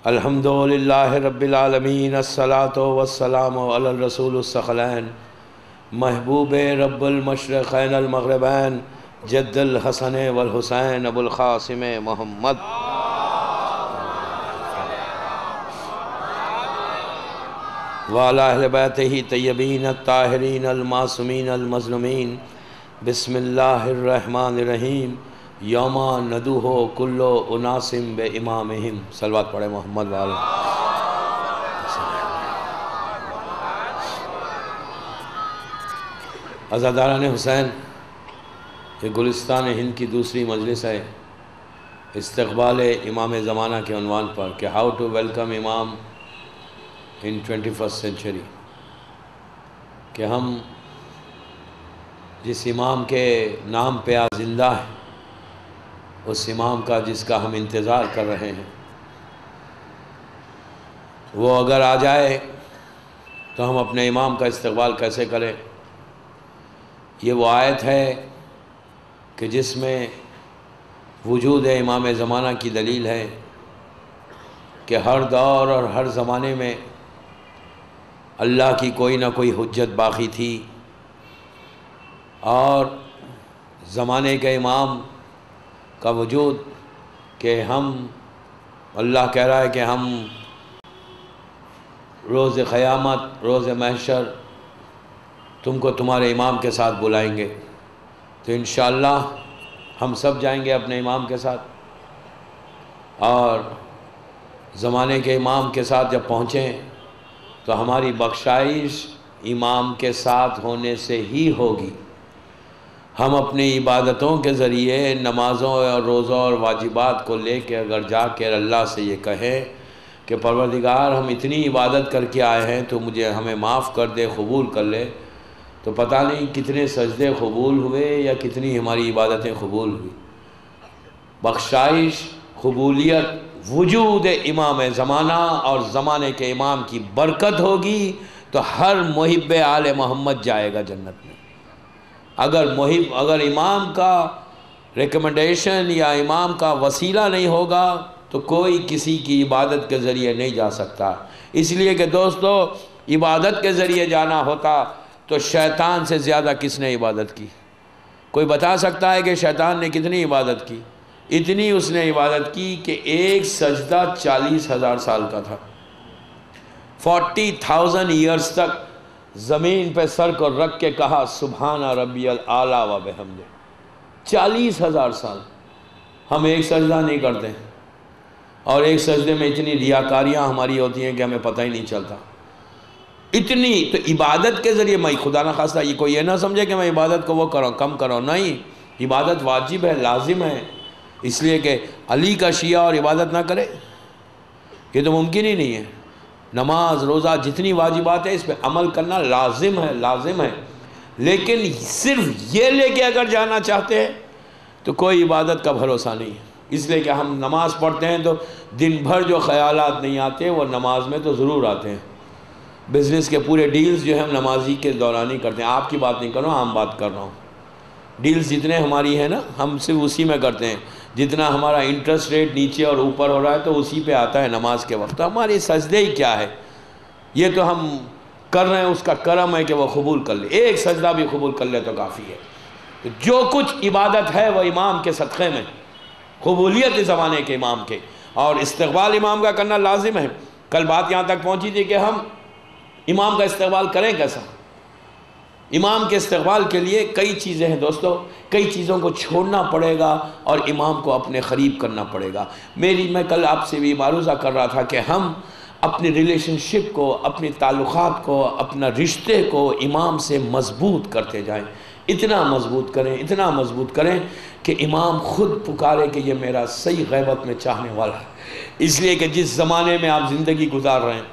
الحمدللہ رب العالمین الصلاۃ والسلام علی الرسول الثقلین محبوب رب المشرقین المغربین جد الحسن والحسین ابو القاسم محمد وعلی اہل بیتہ طیبین الطاہرین المعصومین المظلومین بسم اللہ الرحمن الرحیم یوم ندوہ کلو اناسم بے امامہم صلوات پڑھے محمد والا عزاداران حسین یہ گلستان ہند کی دوسری مجلس ہے استقبال امام زمانہ کے عنوان پر کہ ہاؤ ٹو ویلکم امام ان 21st سینچری کہ ہم جس امام کے نام پہ آج زندہ ہیں اس امام کا جس کا ہم انتظار کر رہے ہیں وہ اگر آ جائے تو ہم اپنے امام کا استقبال کیسے کریں؟ یہ وہ آیت ہے کہ جس میں وجود امام زمانہ کی دلیل ہے کہ ہر دور اور ہر زمانے میں اللہ کی کوئی نہ کوئی حجت باقی تھی اور زمانے کے امام کا وجود کہ ہم اللہ کہہ رہا ہے کہ ہم روز قیامت روز محشر تم کو تمہارے امام کے ساتھ بلائیں گے تو انشاءاللہ ہم سب جائیں گے اپنے امام کے ساتھ اور زمانے کے امام کے ساتھ جب پہنچیں تو ہماری بخشائش امام کے ساتھ ہونے سے ہی ہوگی۔ ہم اپنی عبادتوں کے ذریعے نمازوں اور روزوں اور واجبات کو لے کے اگر جا کے اللہ سے یہ کہیں کہ پروردگار ہم اتنی عبادت کر کے آئے ہیں تو ہمیں معاف کر دے، قبول کر لے، تو پتہ نہیں کتنے سجدے قبول ہوئے یا کتنی ہماری عبادتیں قبول ہوئی۔ بخشائش، قبولیت، وجود امام زمانہ اور زمانے کے امام کی برکت ہوگی تو ہر محب آل محمد جائے گا جنت میں۔ اگر امام کا ریکمنڈیشن یا امام کا وسیلہ نہیں ہوگا تو کوئی کسی کی عبادت کے ذریعے نہیں جا سکتا۔ اس لیے کہ دوستو عبادت کے ذریعے جانا ہوتا تو شیطان سے زیادہ کس نے عبادت کی؟ کوئی بتا سکتا ہے کہ شیطان نے کتنی عبادت کی؟ اتنی اس نے عبادت کی کہ ایک سجدہ 40,000 سال کا تھا۔ 40,000 ایئرز تک زمین پہ سر کو رکھ کے کہا سبحان ربی الاعلیٰ و بحمدہ۔ 40,000 سال ہم ایک سجدہ نہیں کرتے اور ایک سجدے میں اتنی ریاکاریاں ہماری ہوتی ہیں کہ ہمیں پتہ ہی نہیں چلتا۔ اتنی تو عبادت کے ذریعے میں خدا نخواستہ یہ کوئی یہ نہ سمجھے کہ میں عبادت کو وہ کروں کم کروں، نہیں، عبادت واجب ہے، لازم ہے۔ اس لیے کہ علی کا شیعہ اور عبادت نہ کرے یہ تو ممکن ہی نہیں ہے۔ نماز روزہ جتنی واجبات ہیں اس پہ عمل کرنا لازم ہے، لیکن صرف یہ لے کے اگر جانا چاہتے ہیں تو کوئی عبادت کا بھروسہ نہیں ہے۔ اس لیے کہ ہم نماز پڑھتے ہیں تو دن بھر جو خیالات نہیں آتے وہ نماز میں تو ضرور آتے ہیں۔ بزنس کے پورے ڈیلز جو ہے ہم نمازی کے دوران ہی کرتے ہیں۔ آپ کی بات نہیں کر رہا ہوں، عام بات کر رہا ہوں۔ ڈیلز جتنے ہماری ہیں نا ہم صرف اسی میں کرتے ہیں۔ جتنا ہمارا انٹرسٹ ریٹ نیچے اور اوپر ہو رہا ہے تو اسی پہ آتا ہے نماز کے وقت۔ تو ہماری سجدے ہی کیا ہے؟ یہ تو ہم کر رہے ہیں، اس کا کرم ہے کہ وہ قبول کر لے، ایک سجدہ بھی قبول کر لے تو کافی ہے۔ جو کچھ عبادت ہے وہ امام کے صدقے میں، قبولیت زمانے کے امام کے، اور استقبال امام کا کرنا لازم ہے۔ کل بات یہاں تک پہنچی تھی کہ ہم امام کا استقبال کریں کیسا؟ امام کے استقبال کے لیے کئی چیزیں ہیں دوستو، کئی چیزوں کو چھوڑنا پڑے گا اور امام کو اپنے قریب کرنا پڑے گا۔ میں کل آپ سے بھی معروضہ کر رہا تھا کہ ہم اپنی ریلیشن شپ کو، اپنی تعلقات کو، اپنا رشتے کو امام سے مضبوط کرتے جائیں۔ اتنا مضبوط کریں کہ امام خود پکارے کہ یہ میرا صحیح غیبت میں چاہنے والا ہے۔ اس لیے کہ جس زمانے میں آپ زندگی گزار رہے ہیں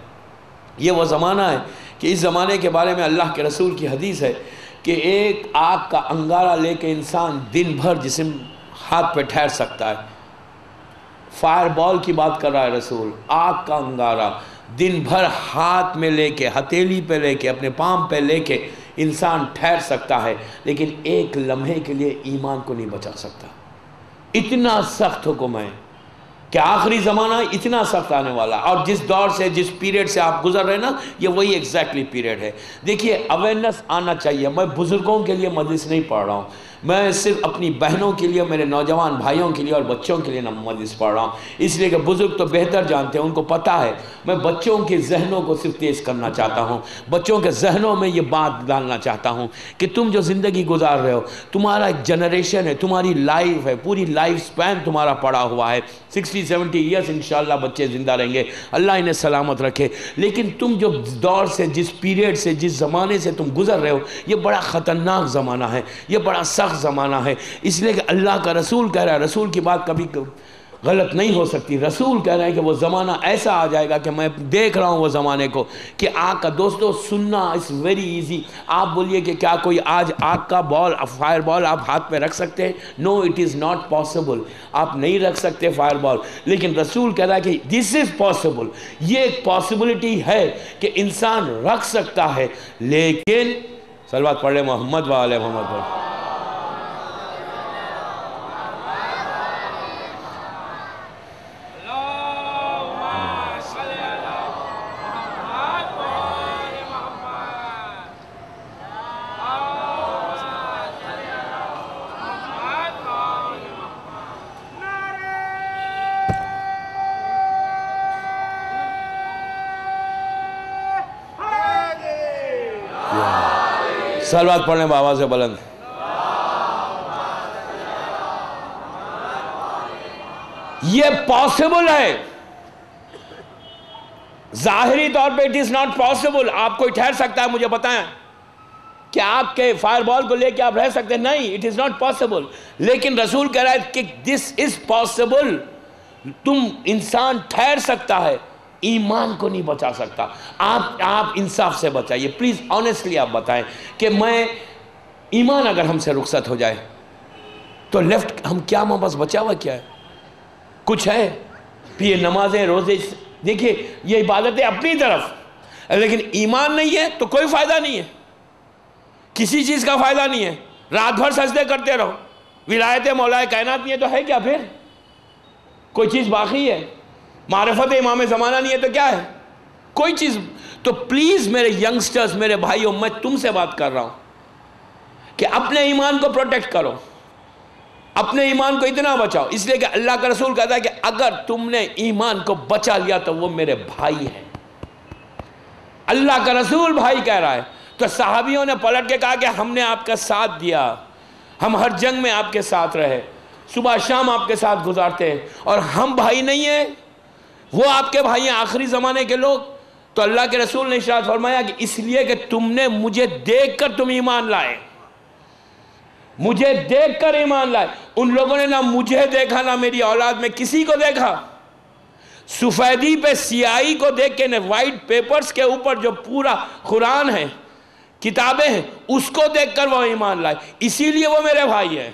یہ وہ زمانہ ہے کہ اس زمانے کے بارے میں اللہ کے رسول کی حدیث ہے کہ ایک آگ کا انگارہ لے کے انسان دن بھر جسم ہاتھ پہ ٹھہر سکتا ہے۔ فائر بال کی بات کر رہا ہے رسول، آگ کا انگارہ دن بھر ہاتھ میں لے کے، ہتھیلی پہ لے کے، اپنے پام پہ لے کے انسان ٹھہر سکتا ہے، لیکن ایک لمحے کے لیے ایمان کو نہیں بچا سکتا۔ اتنا سخت حکم ہے، کہ آخری زمانہ اتنا سخت آنے والا، اور جس دور سے جس پیریڈ سے آپ گزر رہے ہیں نا، یہ وہی ایگزیکٹلی پیریڈ ہے۔ دیکھیے اویئرنیس آنا چاہیے۔ میں بزرگوں کے لیے مجلس نہیں پڑھ رہا ہوں، میں صرف اپنی بہنوں کے لیے، میرے نوجوان بھائیوں کے لیے اور بچوں کے لیے مجلس پڑھ رہا ہوں، اس لیے کہ بزرگ تو بہتر جانتے ہیں، ان کو پتہ ہے۔ میں بچوں کے ذہنوں کو صرف تیز کرنا چاہتا ہوں، بچوں کے ذہنوں میں یہ بات ڈالنا چاہتا ہوں کہ تم جو زندگی گزار رہے ہو، تمہارا ایک جنریشن ہے، تمہاری لائف ہے، پوری لائف سپین تمہارا پڑا ہوا ہے۔ 60-70 ایئرس انشاءاللہ بچے زندہ رہیں گے، اللہ انہیں سلامت رکھے۔ لیکن تم جو دور سے، جس پیریڈ سے، جس زمانے سے تم گزر رہے ہو، یہ بڑا خطرناک زمانہ ہے، یہ بڑا سخت زمانہ ہے، اس لیے کہ اللہ کا رسول کہہ رہا ہے، رسول کی بات کبھی غلط نہیں ہو سکتی، رسول کہہ رہے ہیں کہ وہ زمانہ ایسا آ جائے گا کہ میں دیکھ رہا ہوں وہ زمانے کو کہ آگ کا، دوستو سننا اس ویری ایزی۔ آپ بولیے کہ کیا کوئی آج آگ کا بال، فائر بال آپ ہاتھ میں رکھ سکتے ہیں؟ نو، اٹ از ناٹ پاسبل، آپ نہیں رکھ سکتے فائر بال، لیکن رسول کہہ رہا ہے کہ دس از پاسبل، یہ ایک پاسبلٹی ہے کہ انسان رکھ سکتا ہے، لیکن صلوات پڑھ لیں محمد و آل محمد پر۔ صلوات پڑھنے بابا سے بلند۔ یہ پاسبل ہے، ظاہری طور پہ اٹ از ناٹ پاسبل۔ آپ کوئی ٹھہر سکتا ہے مجھے بتائیں کہ آپ کے فائر بال کو لے کے آپ رہ سکتے ہیں؟ نہیں، اٹ از ناٹ پاسبل، لیکن رسول کہہ رہا ہے کہ دس از پاسبل، تم انسان ٹھہر سکتا ہے، ایمان کو نہیں بچا سکتا۔ آپ انصاف سے بچائیے پلیز، آنیسٹلی آپ بتائیں کہ میں ایمان اگر ہم سے رخصت ہو جائے تو لیفٹ ہم کیا بس بچا ہوا کیا ہے؟ کچھ ہے؟ یہ نمازیں، روزے، دیکھیے یہ عبادتیں اپنی طرف، لیکن ایمان نہیں ہے تو کوئی فائدہ نہیں ہے، کسی چیز کا فائدہ نہیں ہے۔ رات بھر سجدے کرتے رہو، ولایت مولا کائنات نہیں ہے تو ہے کیا پھر؟ کوئی چیز باقی ہے؟ معرفت امام زمانہ نہیں ہے تو کیا ہے؟ کوئی چیز۔ تو پلیز میرے ینگسٹرز، میرے بھائیوں، میں تم سے بات کر رہا ہوں کہ اپنے ایمان کو پروٹیکٹ کرو، اپنے ایمان کو اتنا بچاؤ، اس لیے کہ اللہ کا رسول کہتا ہے کہ اگر تم نے ایمان کو بچا لیا تو وہ میرے بھائی ہیں۔ اللہ کا رسول بھائی کہہ رہا ہے، تو صحابیوں نے پلٹ کے کہا کہ ہم نے آپ کا ساتھ دیا، ہم ہر جنگ میں آپ کے ساتھ رہے، صبح شام آپ کے ساتھ گزارتے ہیں، اور ہم بھائی نہیں ہیں؟ وہ آپ کے بھائی ہیں آخری زمانے کے لوگ؟ تو اللہ کے رسول نے ارشاد فرمایا کہ اس لیے کہ تم نے مجھے دیکھ کر تم ایمان لائے، مجھے دیکھ کر ایمان لائے۔ ان لوگوں نے نہ مجھے دیکھا، نہ میری اولاد میں کسی کو دیکھا، سفیدی پہ سیاہی کو دیکھ کے، وائٹ پیپرز کے اوپر جو پورا قرآن ہے، کتابیں ہیں، اس کو دیکھ کر وہ ایمان لائے، اسی لیے وہ میرے بھائی ہیں۔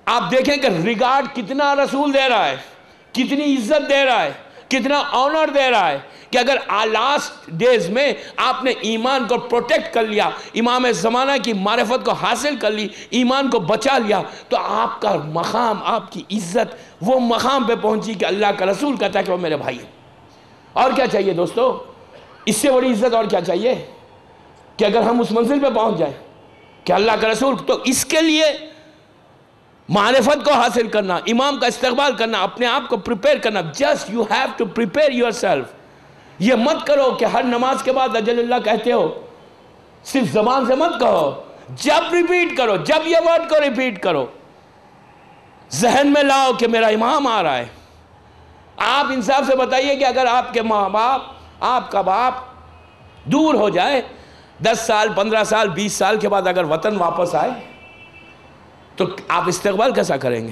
آپ دیکھیں کہ ریگارڈ کتنا رسول دے رہا ہے، کتنی عزت دے رہا ہے، کتنا آنر دے رہا ہے کہ اگر لاسٹ ڈیز میں آپ نے ایمان کو پروٹیکٹ کر لیا، امام زمانہ کی معرفت کو حاصل کر لی، ایمان کو بچا لیا، تو آپ کا مقام، آپ کی عزت وہ مقام پہ پہنچی کہ اللہ کا رسول کہتا ہے کہ وہ میرے بھائی ہیں۔ اور کیا چاہیے دوستو؟ اس سے بڑی عزت اور کیا چاہیے کہ اگر ہم اس منزل پہ پہنچ جائیں کہ اللہ کا رسول، تو اس کے لیے معرفت کو حاصل کرنا، امام کا استقبال کرنا، اپنے آپ کو پریپیئر کرنا، just you have to prepare yourself. یہ مت کرو کہ ہر نماز کے بعد اجل اللہ کہتے ہو، صرف زبان سے مت کہو، جب ریپیٹ کرو، جب یہ ورڈ کو ریپیٹ کرو، ذہن میں لاؤ کہ میرا امام آ رہا ہے۔ آپ انصاف سے بتائیے کہ اگر آپ کے ماں باپ، آپ کا باپ دور ہو جائے، 10 سال 15 سال 20 سال کے بعد اگر وطن واپس آئے تو آپ استقبال کیسا کریں گے؟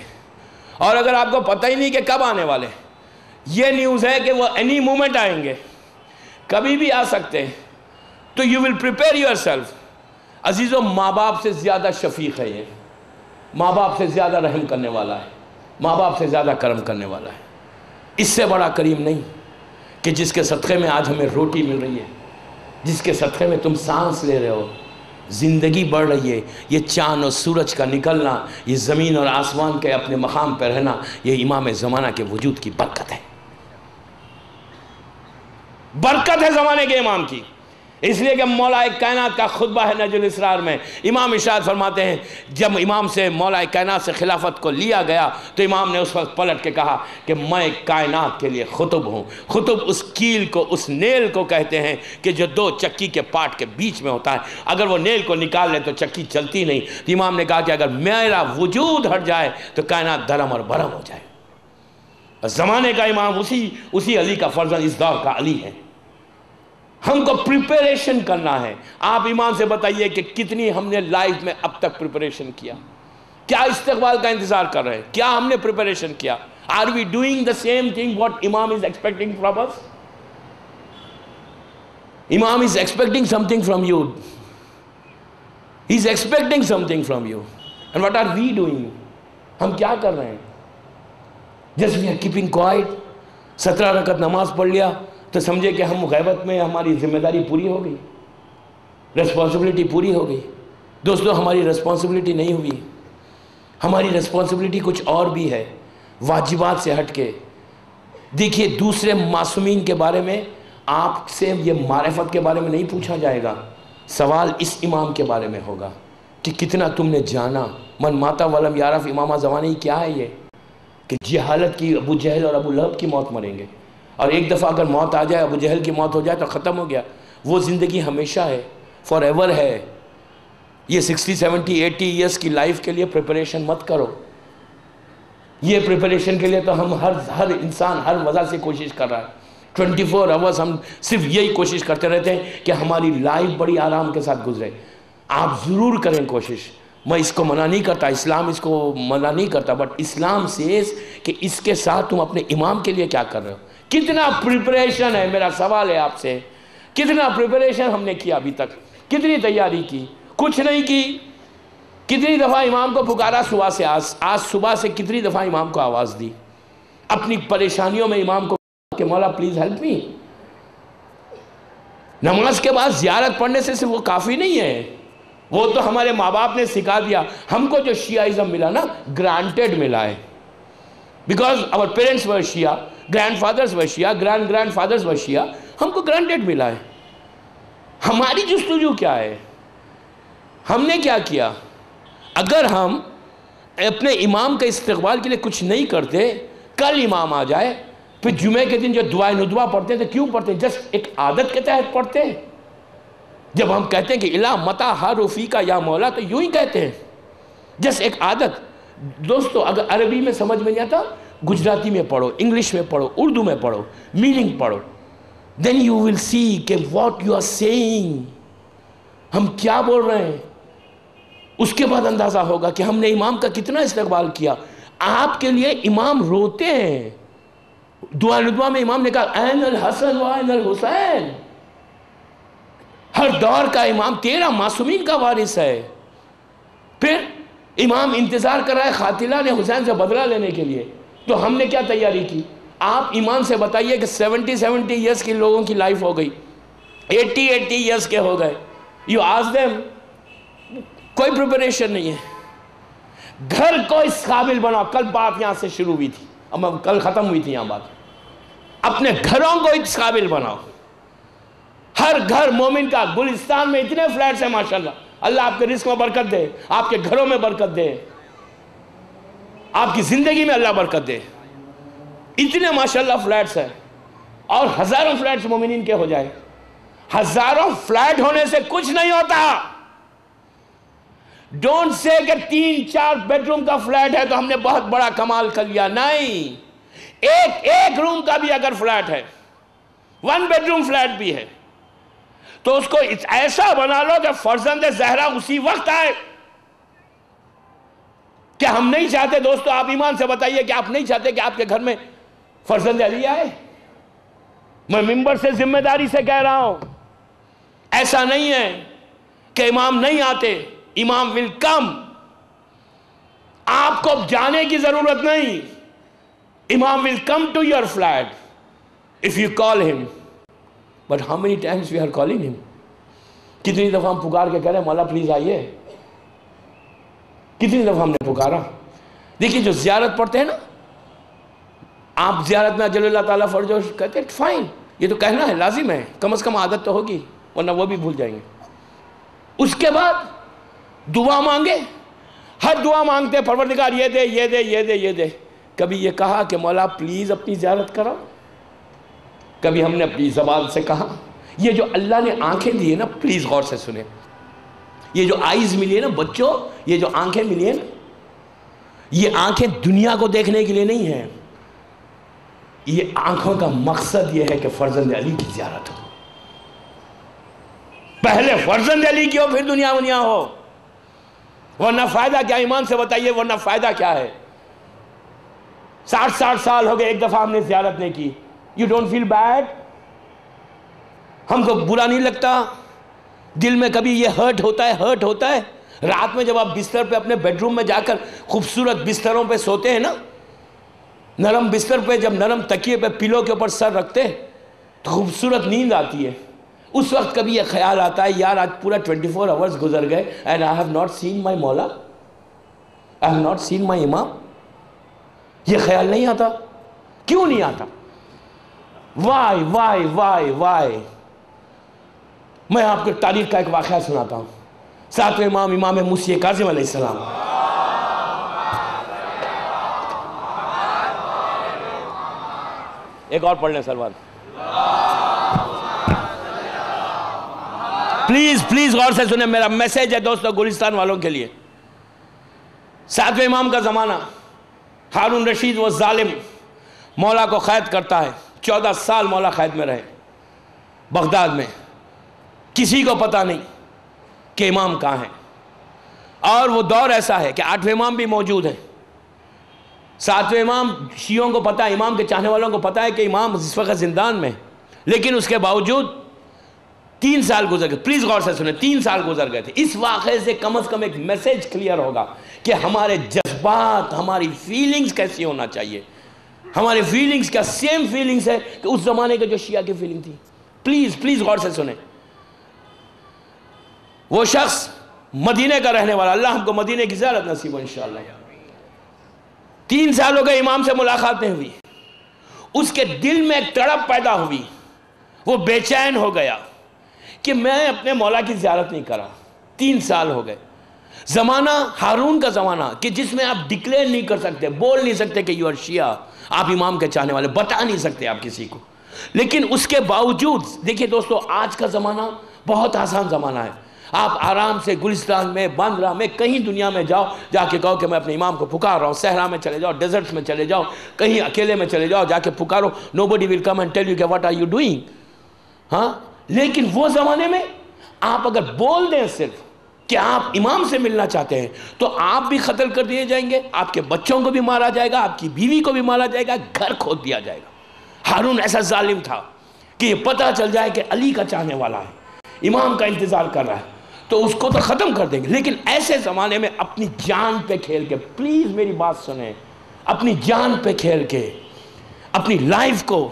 اور اگر آپ کو پتہ ہی نہیں کہ کب آنے والے، یہ نیوز ہے کہ وہ اینی مومنٹ آئیں گے، کبھی بھی آ سکتے ہیں، تو you will prepare your self. عزیزوں، ماں باپ سے زیادہ شفیق ہے، یہ ماں باپ سے زیادہ رحم کرنے والا ہے، ماں باپ سے زیادہ کرم کرنے والا ہے۔ اس سے بڑا کریم نہیں کہ جس کے صدقے میں آج ہمیں روٹی مل رہی ہے، جس کے صدقے میں تم سانس لے رہے ہو، زندگی بڑھ رہی ہے. یہ چاند اور سورج کا نکلنا، یہ زمین اور آسمان کے اپنے مقام پہ رہنا، یہ امام زمانہ کے وجود کی برکت ہے. برکت ہے زمانے کے امام کی. اس لیے کہ مولا کائنات کا خطبہ ہے نجل اسرار میں، امام ارشاد فرماتے ہیں جب امام سے مولا کائنات سے خلافت کو لیا گیا تو امام نے اس وقت پلٹ کے کہا کہ میں کائنات کے لیے خطب ہوں. خطب اس کیل کو، اس نیل کو کہتے ہیں کہ جو دو چکی کے پارٹ کے بیچ میں ہوتا ہے. اگر وہ نیل کو نکال لے تو چکی چلتی نہیں. تو امام نے کہا کہ اگر میرا وجود ہٹ جائے تو کائنات دھرم اور بھرم ہو جائے. زمانے کا امام اسی علی کا فرزند اس دور کا علی ہے. ہم کو پریپریشن کرنا ہے. آپ امام سے بتائیے کہ کتنی ہم نے لائف میں اب تک پریپریشن کیا؟ کیا استقبال کا انتظار کر رہے ہیں؟ کیا ہم نے پریپریشن کیا؟ Are we doing the same thing what Imam is expecting from us? Imam is expecting something from you. He is expecting something from you. And what are we doing? ہم کیا کر رہے ہیں؟ Just we are keeping quiet. 17 رکعت نماز پڑھ لیا تو سمجھے کہ ہم غیبت میں ہماری ذمہ داری پوری ہو گئی، ریسپانسبلٹی پوری ہو گئی. دوستو ہماری ریسپانسبلٹی نہیں ہوئی. ہماری ریسپانسبلٹی کچھ اور بھی ہے، واجبات سے ہٹ کے. دیکھیے دوسرے معصومین کے بارے میں آپ سے یہ معرفت کے بارے میں نہیں پوچھا جائے گا. سوال اس امام کے بارے میں ہوگا کہ کتنا تم نے جانا. من ماتا ولم یعرف امامہ زمانے کیا ہے؟ یہ کہ جہالت کی ابو جہل اور ابو لہب کی موت مریں گے. اور ایک دفعہ اگر موت آ جائے، ابو جہل کی موت ہو جائے تو ختم ہو گیا. وہ زندگی ہمیشہ ہے، فار ایور ہے. یہ 60 70 80 ایئرس کی لائف کے لیے پریپریشن مت کرو. یہ پریپریشن کے لیے تو ہم ہر انسان ہر وجہ سے کوشش کر رہا ہے. 24 آورس ہم صرف یہی کوشش کرتے رہتے ہیں کہ ہماری لائف بڑی آرام کے ساتھ گزرے. آپ ضرور کریں کوشش. میں اس کو منع نہیں کرتا، اسلام اس کو منع نہیں کرتا، بٹ اسلام سیز کہ اس کے ساتھ تم اپنے امام کے لیے کیا کر رہے ہو. کتنا پریپریشن ہے؟ میرا سوال ہے آپ سے، کتنا پریپریشن ہم نے کیا ابھی تک؟ کتنی تیاری کی؟ کچھ نہیں کی. کتنی دفعہ امام کو پکارا صبح سے، آج صبح سے کتنی دفعہ امام کو آواز دی اپنی پریشانیوں میں امام کو کہ مولا پلیز ہیلپ می. نماز کے بعد زیارت پڑھنے سے صرف وہ کافی نہیں ہے، وہ تو ہمارے ماں باپ نے سکھا دیا. ہم کو جو شیعہ ملا نا، گرانٹیڈ ملا ہے. Because our parents were Shia, grandfathers were Shia, grandfathers were Shia. ہم کو گرانٹیڈ ملا ہے. ہماری جستجو کیا ہے؟ ہم نے کیا کیا؟ اگر ہم اپنے امام کے استقبال کے لیے کچھ نہیں کرتے، کل امام آ جائے پھر جمعے کے دن جو دعائے ندوہ پڑھتے ہیں تو کیوں پڑھتے ہیں؟ جسٹ ایک عادت کے تحت پڑھتے ہیں. جب ہم کہتے ہیں کہ الہ متا حروفی کا یا مولا تو یوں ہی کہتے ہیں، جسٹ ایک عادت. دوستو اگر عربی میں سمجھ میں نہیں آتا، گجراتی میں پڑھو، انگلش میں پڑھو، اردو میں پڑھو، میننگ پڑھو. then you will see کہ what you are saying، ہم کیا بول رہے ہیں. اس کے بعد اندازہ ہوگا کہ ہم نے امام کا کتنا استقبال کیا. آپ کے لیے امام روتے ہیں. دعا ندوہ میں امام نے کہا این الحسن و این الحسین. ہر دور کا امام 13 معصومین کا وارث ہے. پھر امام انتظار کر رہا ہے قاتلہ نے حسین سے بدلہ لینے کے لیے. تو ہم نے کیا تیاری کی؟ آپ ایمان سے بتائیے کہ 70 ایئرس کی لوگوں کی لائف ہو گئی، 80 ایئرس کے ہو گئے. یو آسک دیم، کوئی پریپریشن نہیں ہے. گھر کو اس قابل بناؤ. کل بات یہاں سے شروع ہوئی تھی، اب کل ختم ہوئی تھی یہاں بات. اپنے گھروں کو اس قابل بناؤ. ہر گھر مومن کا. گلستان میں اتنے فلیٹس ہیں ماشاءاللہ. اللہ آپ کے رزق میں برکت دے، آپ کے گھروں میں برکت دے، آپ کی زندگی میں اللہ برکت دے. اتنے ماشاءاللہ فلیٹس ہیں، اور ہزاروں فلیٹس مومنین کے ہو جائے. ہزاروں فلیٹ ہونے سے کچھ نہیں ہوتا. ڈونٹ سے کہ 3-4 بیڈ روم کا فلیٹ ہے تو ہم نے بہت بڑا کمال کر لیا. نہیں، ایک روم کا بھی اگر فلیٹ ہے، 1 بیڈ روم فلیٹ بھی ہے، تو اس کو ایسا بنا لو کہ فرزند زہرا اسی وقت آئے. کیا ہم نہیں چاہتے دوستو؟ آپ ایمان سے بتائیے کہ آپ نہیں چاہتے کہ آپ کے گھر میں فرزند علی آئے؟ میں ممبر سے ذمہ داری سے کہہ رہا ہوں، ایسا نہیں ہے کہ امام نہیں آتے. امام ول کم. آپ کو جانے کی ضرورت نہیں. Imam will come to your flat if you call him. But how many times we are calling him? کتنی دفعہ ہم پکار کے کہہ رہے ہیں مولا پلیز آئیے، کتنی دفعہ ہم نے پکارا. دیکھیے جو زیارت پڑھتے ہیں نا، آپ زیارت میں اجل اللہ تعالیٰ فرج کہتے ہیں فائن، یہ تو کہنا ہے، لازم ہے، کم از کم عادت تو ہوگی، ورنہ وہ بھی بھول جائیں گے. اس کے بعد دعا مانگے، ہر دعا مانگتے پروردگار یہ دے یہ دے یہ دے یہ دے. کبھی یہ کہا کہ مولا پلیز اپنی زیارت کرو؟ کبھی ہم نے اپنی زبان سے کہا؟ یہ جو اللہ نے آنکھیں دی ہے نا، پلیز غور سے سنیں، یہ جو آئیز ملی ہے نا بچوں، یہ جو آنکھیں ملی ہیں نا، یہ آنکھیں دنیا کو دیکھنے کے لیے نہیں ہیں. یہ آنکھوں کا مقصد یہ ہے کہ فرزند علی کی زیارت ہو. پہلے فرزند علی کی ہو، پھر دنیا ہو، ورنہ فائدہ کیا؟ ایمان سے بتائیے، ورنہ فائدہ کیا ہے؟ 60 سال ہو گئے، ایک دفعہ ہم نے زیارت نہیں کی. You don't feel bad? ہم کو برا نہیں لگتا؟ دل میں کبھی یہ ہرٹ ہوتا ہے؟ رات میں جب آپ بستر پہ اپنے بیڈ روم میں جا کر خوبصورت بستروں پہ سوتے ہیں نا، نرم بستر پہ، جب نرم تکیے پہ پلو کے اوپر سر رکھتے ہیں تو خوبصورت نیند آتی ہے. اس وقت کبھی یہ خیال آتا ہے یار آج پورا 24 hours گزر گئے and I have not seen my مولا، I have not seen my امام. یہ خیال نہیں آتا؟ کیوں نہیں آتا؟ وائی. میں آپ کو تاریخ کا ایک واقعہ سناتا ہوں. 7ویں امام موسیٰ کاظم علیہ السلام، ایک اور پڑھ لیں سلوات. پلیز غور سے سنیں، میرا میسیج ہے دوستو گلستان والوں کے لیے. 7ویں امام کا زمانہ، ہارون رشید وہ ظالم مولا کو قید کرتا ہے. 14 سال مولا قید میں رہے بغداد میں. کسی کو پتہ نہیں کہ امام کہاں ہے. اور وہ دور ایسا ہے کہ 8ویں امام بھی موجود ہے. 7ویں امام شیعوں کو پتہ ہے، امام کے چاہنے والوں کو پتہ ہے کہ امام اس وقت زندان میں، لیکن اس کے باوجود 3 سال گزر گئے. پلیز غور سے سنیں، 3 سال گزر گئے تھے. اس واقعے سے کم از کم ایک میسیج کلیئر ہوگا کہ ہمارے جذبات، ہماری فیلنگز کیسی ہونا چاہیے. ہمارے فیلنگز کا سیم فیلنگز ہے کہ اس زمانے کے جو شیعہ کی فیلنگ تھی. پلیز غور سے سنیں. وہ شخص مدینہ کا رہنے والا، اللہ ہم کو مدینہ کی زیارت نصیب ہو انشاءاللہ. 3 سال ہو گئے امام سے ملاقات نہیں ہوئی. اس کے دل میں ایک تڑپ پیدا ہوئی، وہ بے چین ہو گیا کہ میں اپنے مولا کی زیارت نہیں کرا. 3 سال ہو گئے. زمانہ ہارون کا زمانہ کہ جس میں آپ ڈکلیئر نہیں کر سکتے، بول نہیں سکتے کہ یو آر شیعہ، آپ امام کے چاہنے والے، بتا نہیں سکتے آپ کسی کو. لیکن اس کے باوجود دیکھیے دوستو، آج کا زمانہ بہت آسان زمانہ ہے. آپ آرام سے گلستان میں، باندرا میں، کہیں دنیا میں جاؤ، جا کے کہو کہ میں اپنے امام کو پکار رہا ہوں. صحرا میں چلے جاؤ، ڈیزرٹس میں چلے جاؤ، کہیں اکیلے میں چلے جاؤ، جا کے پکارو. nobody will come and tell you کہ what are you doing. ہاں، لیکن وہ زمانے میں آپ اگر بول دیں صرف کہ آپ امام سے ملنا چاہتے ہیں تو آپ بھی قتل کر دیے جائیں گے، آپ کے بچوں کو بھی مارا جائے گا، آپ کی بیوی کو بھی مارا جائے گا، گھر کھود دیا جائے گا. ہارون ایسا ظالم تھا کہ یہ پتہ چل جائے کہ علی کا چاہنے والا ہے، امام کا انتظار کر رہا ہے، تو اس کو تو ختم کر دیں گے. لیکن ایسے زمانے میں اپنی جان پہ کھیل کے، پلیز میری بات سنیں، اپنی جان پہ کھیل کے، اپنی لائف کو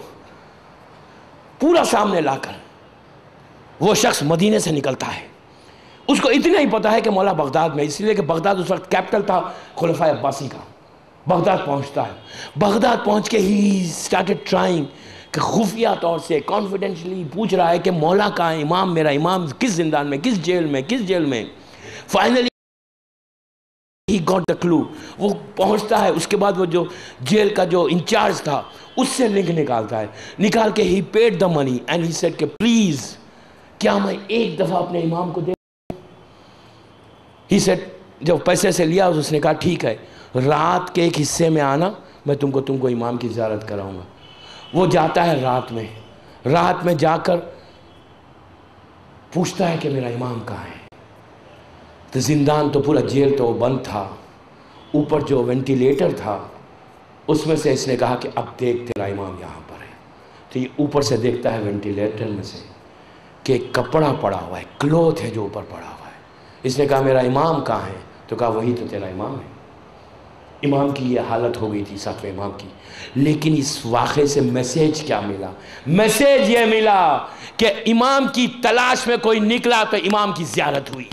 پورا سامنے لا کر وہ شخص مدینے سے نکلتا ہے. اس کو اتنا ہی پتا ہے کہ مولا بغداد میں، اس لیے کہ بغداد اس وقت کیپٹل تھا خلفائے عباسی کا. بغداد پہنچتا ہے. بغداد پہنچ کے ہی اسٹارٹڈ ٹرائنگ کہ خفیہ طور سے کانفیڈنشلی پوچھ رہا ہے کہ مولا کا امام، میرا امام کس زندان میں، کس جیل میں. فائنلی ہی گاٹ دا کلو. وہ پہنچتا ہے. اس کے بعد وہ جو جیل کا جو انچارج تھا اس سے لنک نکالتا ہے. نکال کے ہی paid the money and he said کہ پلیز کیا میں ایک دفعہ اپنے امام کو دے. ہی سیڈ جب پیسے سے لیا اس نے کہا ٹھیک ہے، رات کے ایک حصے میں آنا، میں تم کو امام کی زیارت کراؤں گا. وہ جاتا ہے رات میں جا کر پوچھتا ہے کہ میرا امام کہاں ہے. تو زندان تو پورا جیل تو بند تھا، اوپر جو وینٹیلیٹر تھا اس میں سے اس نے کہا کہ اب دیکھ تیرا امام یہاں پر ہے. تو یہ اوپر سے دیکھتا ہے وینٹیلیٹر میں سے کہ ایک کپڑا پڑا ہوا ہے، کلوتھ ہے جو اوپر پڑا ہوا ہے. اس نے کہا میرا امام کہاں ہے؟ تو کہا وہی تو تیرا امام ہے. امام کی یہ حالت ہو گئی تھی، ساتویں امام کی. لیکن اس واقعے سے میسیج کیا ملا؟ میسیج یہ ملا کہ امام کی تلاش میں کوئی نکلا تو امام کی زیارت ہوئی.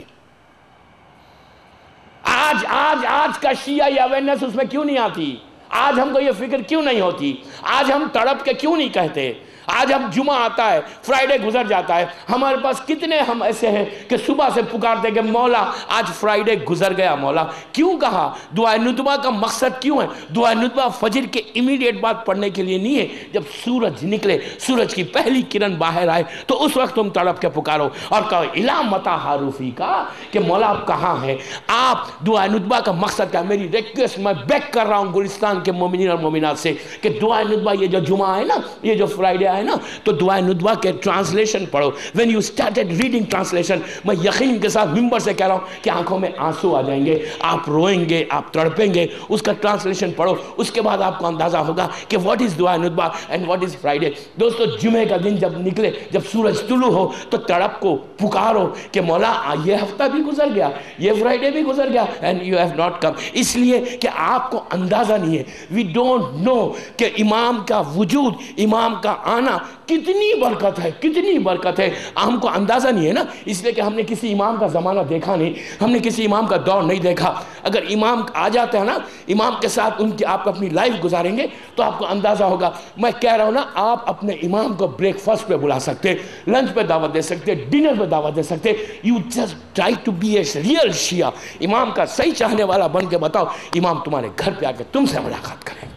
آج کا شیعہ یہ اویئرنیس اس میں کیوں نہیں آتی؟ آج ہم کو یہ فکر کیوں نہیں ہوتی؟ آج ہم تڑپ کے کیوں نہیں کہتے؟ آج ہم جمعہ آتا ہے، فرائیڈے گزر جاتا ہے، ہمارے پاس کتنے ہم ایسے ہیں کہ صبح سے پکارتے کہ مولا آج فرائیڈے گزر گیا مولا. کیوں کہا؟ دعائے ندبہ کا مقصد کیوں ہے؟ دعائے ندبہ فجر کے امیڈیٹ بعد پڑھنے کے لیے نہیں ہے. جب سورج نکلے، سورج کی پہلی کرن باہر آئے تو اس وقت تم تڑپ کے پکارو اور کہو الا متا حاروفی کا، کہ مولا آپ کہاں ہیں؟ آپ دعائے ندبہ کا مقصد کیا؟ میری ریکویسٹ میں بیک کر رہا ہوں گلستان کے مومنین اور مومنات سے کہ دعائے ندبہ یہ جو جمعہ ہے نا، یہ جو فرائیڈے ہے نا، تو دعائے ندبہ کے ٹرانسلیشن پڑھو. when you started reading translation، میں یقین کے ساتھ ممبر سے کہہ رہا ہوں کہ آنکھوں میں آنسو آ جائیں گے، آپ روئیں گے، آپ تڑپیں گے. اس کا ٹرانسلیشن پڑھو، اس کے بعد آپ کو اندازہ ہوگا کہ what is دعائے ندبہ and what is فرائیڈے. دوستو جمعے کا دن جب نکلے، جب سورج طلوع ہو تو تڑپ کو پکارو کہ مولا یہ ہفتہ بھی گزر گیا، یہ فرائیڈے بھی گزر گیا and you have not come. اس لیے کہ آپ کو اندازہ نہیں ہے. we don't know کہ امام کا وجود، امام کا آنا کتنی برکت ہے، کتنی برکت ہے. ہم کو اندازہ نہیں ہے نا، اس لیے کہ ہم نے کسی امام کا زمانہ دیکھا نہیں، ہم نے کسی امام کا دور نہیں دیکھا. اگر امام آ جاتے ہیں نا، امام کے ساتھ ان کی آپ اپنی لائف گزاریں گے تو آپ کو اندازہ ہوگا. میں کہہ رہا ہوں نا، آپ اپنے امام کو بریک فاسٹ پہ بلا سکتے، لنچ پہ دعوت دے سکتے، ڈنر پہ دعوت دے سکتے. You just try to be a real Shia. امام کا صحیح چاہنے والا بن کے بتاؤ، امام تمہارے گھر پہ آ کے تم سے ملاقات کریں.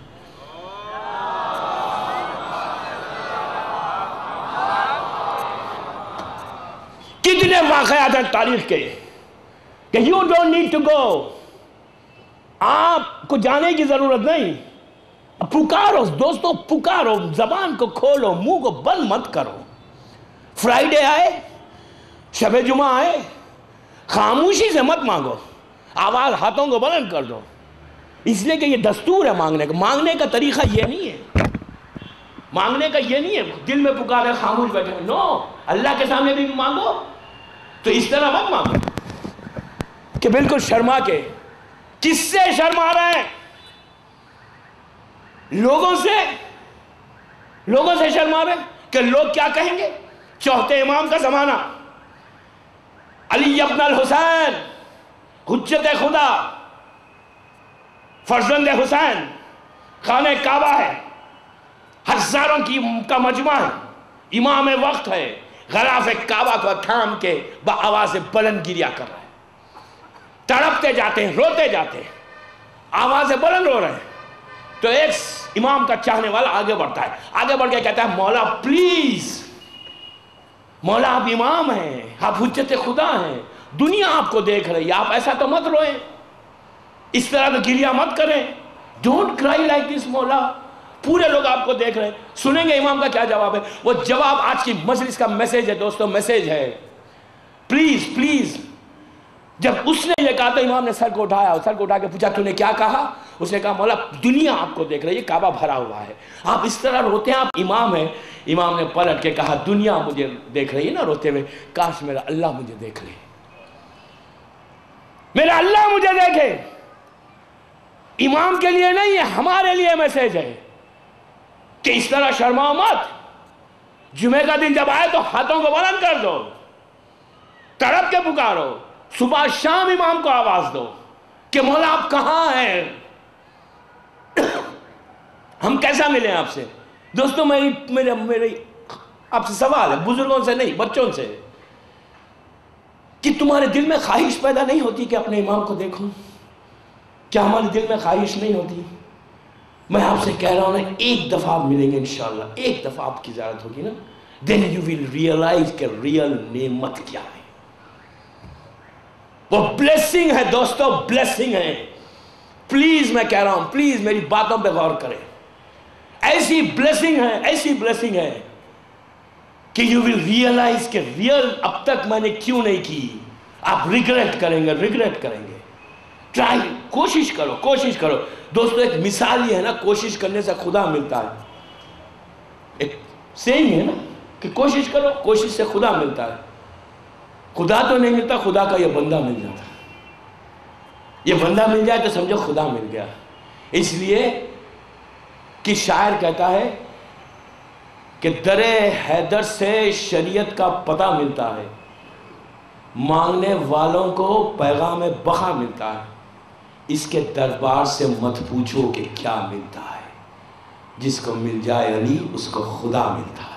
کتنے واقعات ہیں تاریخ کے کہ you don't need to go, آپ کو جانے کی ضرورت نہیں. پکارو دوستو، پکارو، زبان کو کھولو، منہ کو بند مت کرو. فرائیڈے آئے، شب جمعہ آئے، خاموشی سے مت مانگو، آواز ہاتھوں کو بلند کر دو. اس لیے کہ یہ دستور ہے مانگنے کا. مانگنے کا طریقہ یہ نہیں ہے، مانگنے کا یہ نہیں ہے دل میں پکارے خاموش بیٹھے. نو، اللہ کے سامنے بھی مانگو تو اس طرح مت مانگو کہ بالکل شرما کے. کس سے شرما رہے ہیں؟ لوگوں سے شرما رہے ہیں کہ لوگ کیا کہیں گے. چوتھے امام کا زمانہ، علی ابن الحسین، حجت خدا، فرزند حسین، خانہ کعبہ ہے، ہزاروں کا مجمع ہے، امام وقت ہے، غلاف کعبہ کو تھام کے بآواز بلند گریا کر رہے ہیں. تڑپتے جاتے ہیں، روتے جاتے ہیں، آواز بلند رو رہے ہیں. تو ایک امام کا چاہنے والا آگے بڑھتا ہے، آگے بڑھ کے کہتا ہے مولا پلیز، مولا آپ امام ہیں، آپ حجت خدا ہیں، دنیا آپ کو دیکھ رہی ہے، آپ ایسا تو مت روئیں، اس طرح تو گریہ مت کریں. ڈونٹ کرائی لائک دس مولا، پورے لوگ آپ کو دیکھ رہے ہیں. سنیں گے امام کا کیا جواب ہے. وہ جواب آج کی مجلس کا میسیج ہے دوستو، میسیج ہے. Please please. جب اس نے یہ کہا تو امام نے سر کو اٹھایا، سر کو اٹھا کے پوچھا تو نے کیا کہا؟ اس نے کہا مولا دنیا آپ کو دیکھ رہی ہے، کعبہ بھرا ہوا ہے، آپ اس طرح روتے ہیں، آپ امام ہیں. امام نے پلٹ کے کہا دنیا مجھے دیکھ رہی ہے نا روتے ہوئے، کاش میرا اللہ مجھے دیکھ لے، میرا اللہ مجھے دیکھے. امام کے لیے نہیں ہے، ہمارے لیے میسیج ہے کہ اس طرح شرماؤ مت. جمعہ کا دن جب آئے تو ہاتھوں کو بلند کر دو، تڑپ کے پکارو، صبح شام امام کو آواز دو کہ مولا آپ کہاں ہیں، ہم کیسا ملیں آپ سے. دوستو میری آپ سے سوال ہے، بزرگوں سے نہیں، بچوں سے، کہ تمہارے دل میں خواہش پیدا نہیں ہوتی کہ اپنے امام کو دیکھوں؟ کیا ہمارے دل میں خواہش نہیں ہوتی؟ میں آپ سے کہہ رہا ہوں نا، ایک دفعہ آپ ملیں گے انشاءاللہ، ایک دفعہ آپ کی زیارت ہوگی نا، then you will realize کہ ریئل نعمت کیا ہے. وہ بلیسنگ ہے دوستو، بلیسنگ ہے. پلیز میں کہہ رہا ہوں، پلیز میری باتوں پہ غور کریں. ایسی بلیسنگ ہے، ایسی بلیسنگ ہے کہ you will realize کہ ریئل اب تک میں نے کیوں نہیں کی. آپ ریگریٹ کریں گے، ریگریٹ کریں گے. ٹرائی، کوشش کرو، کوشش کرو. دوستو ایک مثال یہ ہے نا، کوشش کرنے سے خدا ملتا ہے. ایک سیئنگ ہے نا کہ کوشش کرو، کوشش سے خدا ملتا ہے. خدا تو نہیں ملتا، خدا کا یہ بندہ مل جاتا ہے. یہ بندہ مل جائے تو سمجھو خدا مل گیا. اس لیے کہ شاعر کہتا ہے کہ در حیدر سے شریعت کا پتہ ملتا ہے، مانگنے والوں کو پیغام بقا ملتا ہے، اس کے دربار سے مت پوچھو کہ کیا ملتا ہے، جس کو مل جائے علی اس کو خدا ملتا ہے۔